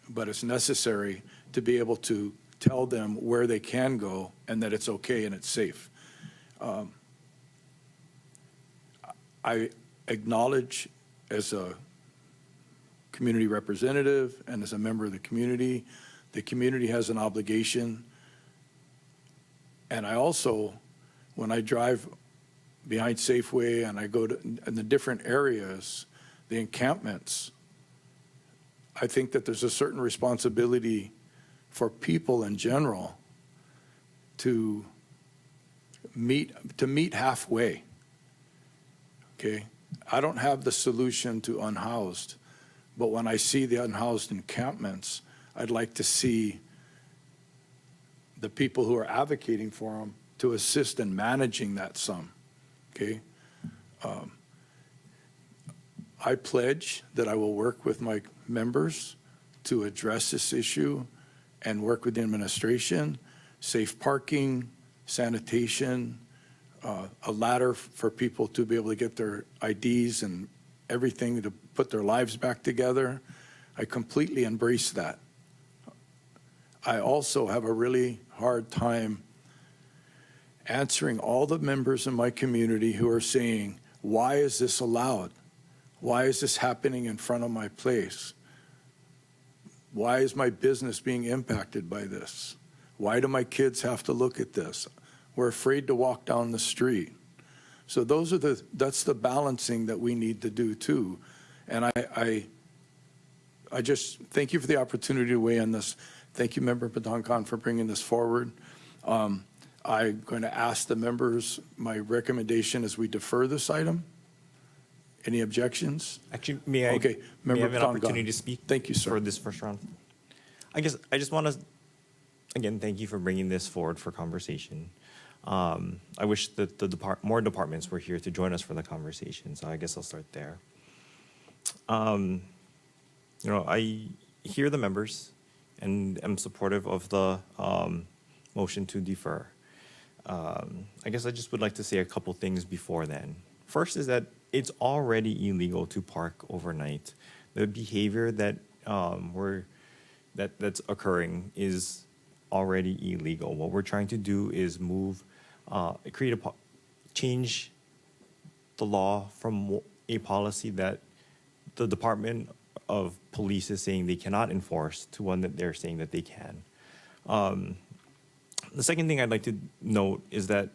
but it's necessary to be able to tell them where they can go and that it's okay and it's safe. I acknowledge as a community representative and as a member of the community has an obligation. And I also, when I drive behind Safeway and I go to in the different areas, the encampments, I think that there's a certain responsibility for people in general to meet halfway. Okay, I don't have the solution to unhoused, but when I see the unhoused encampments, I'd like to see the people who are advocating for them to assist in managing that sum. Okay, I pledge that I will work with my members to address this issue and work with the administration, safe parking, sanitation, a ladder for people to be able to get their IDs and everything to put their lives back together. I completely embrace that. I also have a really hard time answering all the members in my community who are saying, why is this allowed? Why is this happening in front of my place? Why is my business being impacted by this? Why do my kids have to look at this? We're afraid to walk down the street. So that's the balancing that we need to do too. And I just thank you for the opportunity to weigh in this. Thank you, Member Patankan, for bringing this forward. I'm going to ask the members, my recommendation is we defer this item. Any objections? Actually, may I, okay, may I Member have an Patankan. opportunity to speak? Thank you, sir. For this first round. I guess I just want to, again, thank you for bringing this forward for conversation. I wish that more departments were here to join us for the conversation, so I guess I'll start there. I hear the members and am supportive of the motion to defer. I guess I just would like to say a couple things before then. First is that it's already illegal to park overnight. The behavior that that's occurring is already illegal. What we're trying to do is change the law from a policy that the Department of Police is saying they cannot enforce to one that they're saying that they can. The second thing I'd like to note is that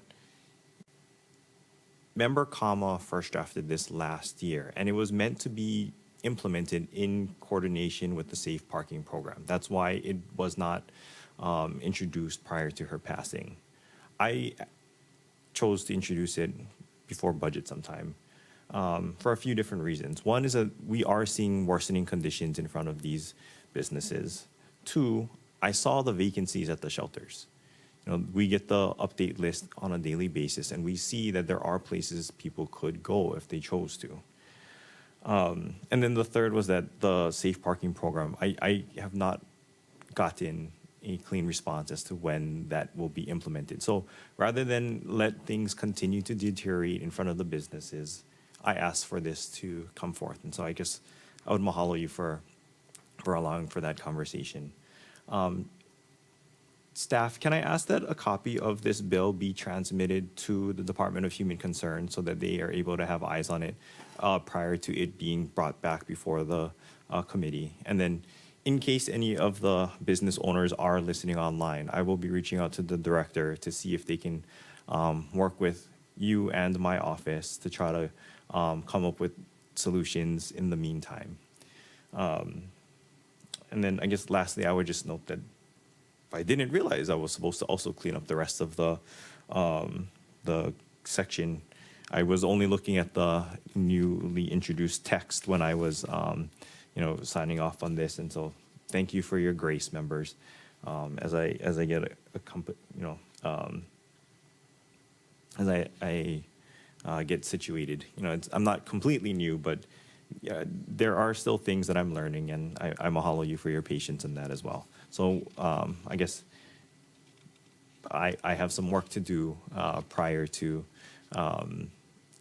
Member Kama first drafted this last year, and it was meant to be implemented in coordination with the Safe Parking Program. That's why it was not introduced prior to her passing. I chose to introduce it before budget sometime for a few different reasons. One is that we are seeing worsening conditions in front of these businesses. Two, I saw the vacancies at the shelters. You know, we get the update list on a daily basis, and we see that there are places people could go if they chose to. And then the third was that the safe parking program, I have not gotten a clean response as to when that will be implemented. So rather than let things continue to deteriorate in front of the businesses, I asked for this to come forth. And so I guess I would mahalo you for allowing for that conversation. Staff, can I ask that a copy of this bill be transmitted to the Department of Human Concern so that they are able to have eyes on it prior to it being brought back before the committee? And then in case any of the business owners are listening online, I will be reaching out to the director to see if they can work with you and my office to try to come up with solutions in the meantime. And then I guess lastly, I would just note that I didn't realize I was supposed to also clean up the rest of the section. I was only looking at the newly introduced text when I was, signing off on this. And so, thank you for your grace, members, as I get as I get situated. You know, I'm not completely new, but there are still things that I'm learning, and I mahalo you for your patience in that as well. So I guess I have some work to do prior to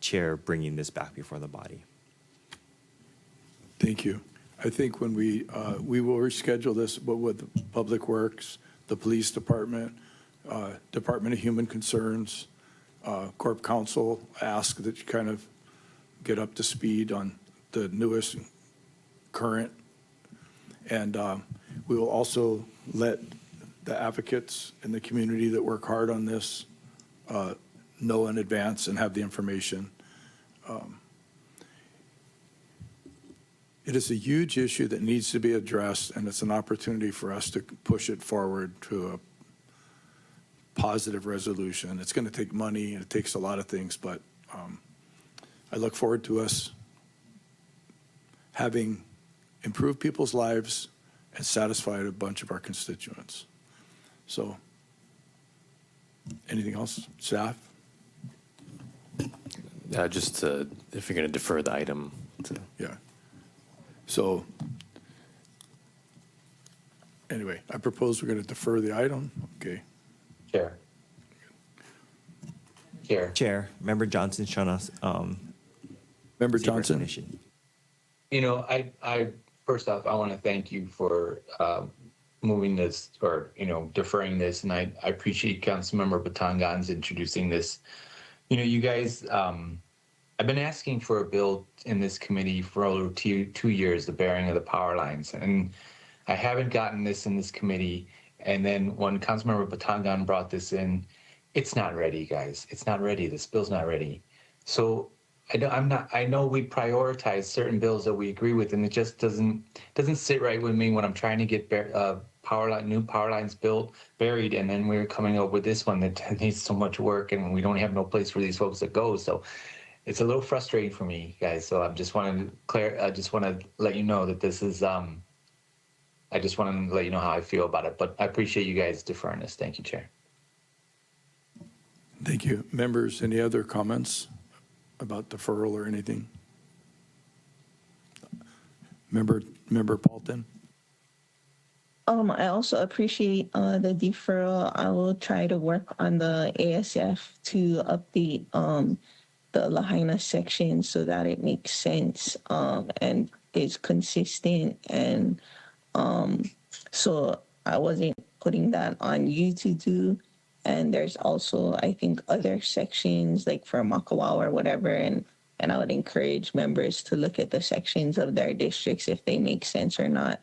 Chair bringing this back before the body. Thank you. I think when we will reschedule this, but with Public Works, the Police Department, Department of Human Concerns, Corp Council, ask that you kind of get up to speed on the newest current. And we will also let the advocates in the community that work hard on this know in advance and have the information. It is a huge issue that needs to be addressed, and it's an opportunity for us to push it forward to a positive resolution. It's going to take money, and it takes a lot of things, but I look forward to us having improved people's lives and satisfied a bunch of our constituents. So, anything else, staff? Just if you're going to defer the item. Yeah. So, anyway, I propose we're going to defer the item. Okay. Chair, Member Johnson's trying to. Member Johnson. You know, I first off, I want to thank you for moving this or, deferring this. And I appreciate Councilmember Batangan's introducing this. You know, you guys, I've been asking for a bill in this committee for over 2 years, the bearing of the power lines. And I haven't gotten this in this committee. And then when Councilmember Batangan brought this in, it's not ready, guys. It's not ready. This bill's not ready. So I know we prioritize certain bills that we agree with, and it just doesn't sit right with me when I'm trying to get new power lines built, buried, and then we're coming up with this one that needs so much work, and we don't have no place for these folks to go. So it's a little frustrating for me, guys. So I just want to let you know that this is. I just want to let you know how I feel about it. But I appreciate you guys deferring this. Thank you, Chair. Thank you. Members, any other comments about deferral or anything? Member Paulton? I also appreciate the deferral. I will try to work on the ASF to update the Lahaina section so that it makes sense and is consistent. And so I wasn't putting that on you to do. And there's also, I think, other sections like for Makawa or whatever. And I would encourage members to look at the sections of their districts if they make sense or not.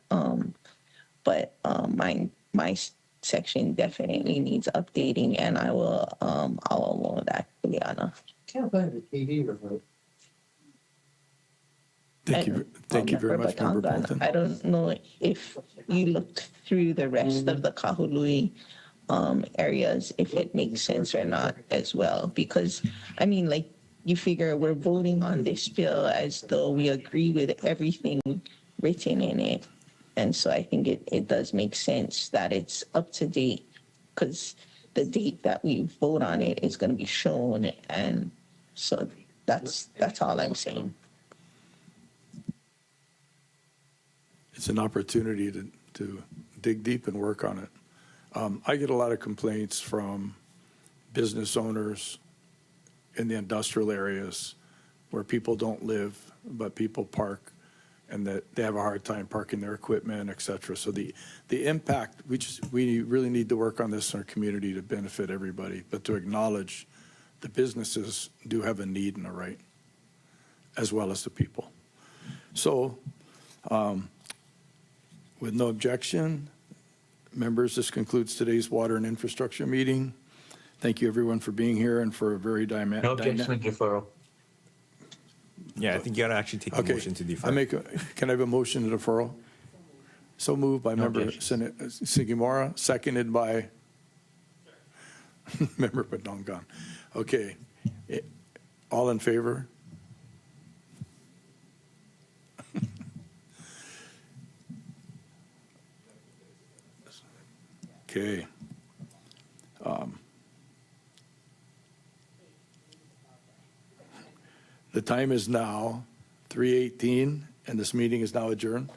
But my section definitely needs updating, and I'll allow that, Juliana. Thank you very much, Member Paulton. I don't know if you looked through the rest of the Kahului areas, if it makes sense or not as well. Because, I mean, like, you figure we're voting on this bill as though we agree with everything written in it. And so I think it does make sense that it's up to date, because the date that we vote on it is going to be shown. And so that's all I'm saying. It's an opportunity to dig deep and work on it. I get a lot of complaints from business owners in the industrial areas where people don't live, but people park, and that they have a hard time parking their equipment, et cetera. So the impact, we really need to work on this in our community to benefit everybody, but to acknowledge the businesses do have a need and a right, as well as the people. So with no objection, members, this concludes today's water and infrastructure meeting. Thank you, everyone, for being here and for a very dynamic. No objection to deferral. Yeah, I think you gotta actually take a Okay. motion to defer. Can I have a motion to deferral? So moved by Member objection. Sugimura, seconded by Member Badongan. Okay. All in favor? Okay. The time is now 3:18, and this meeting is now adjourned.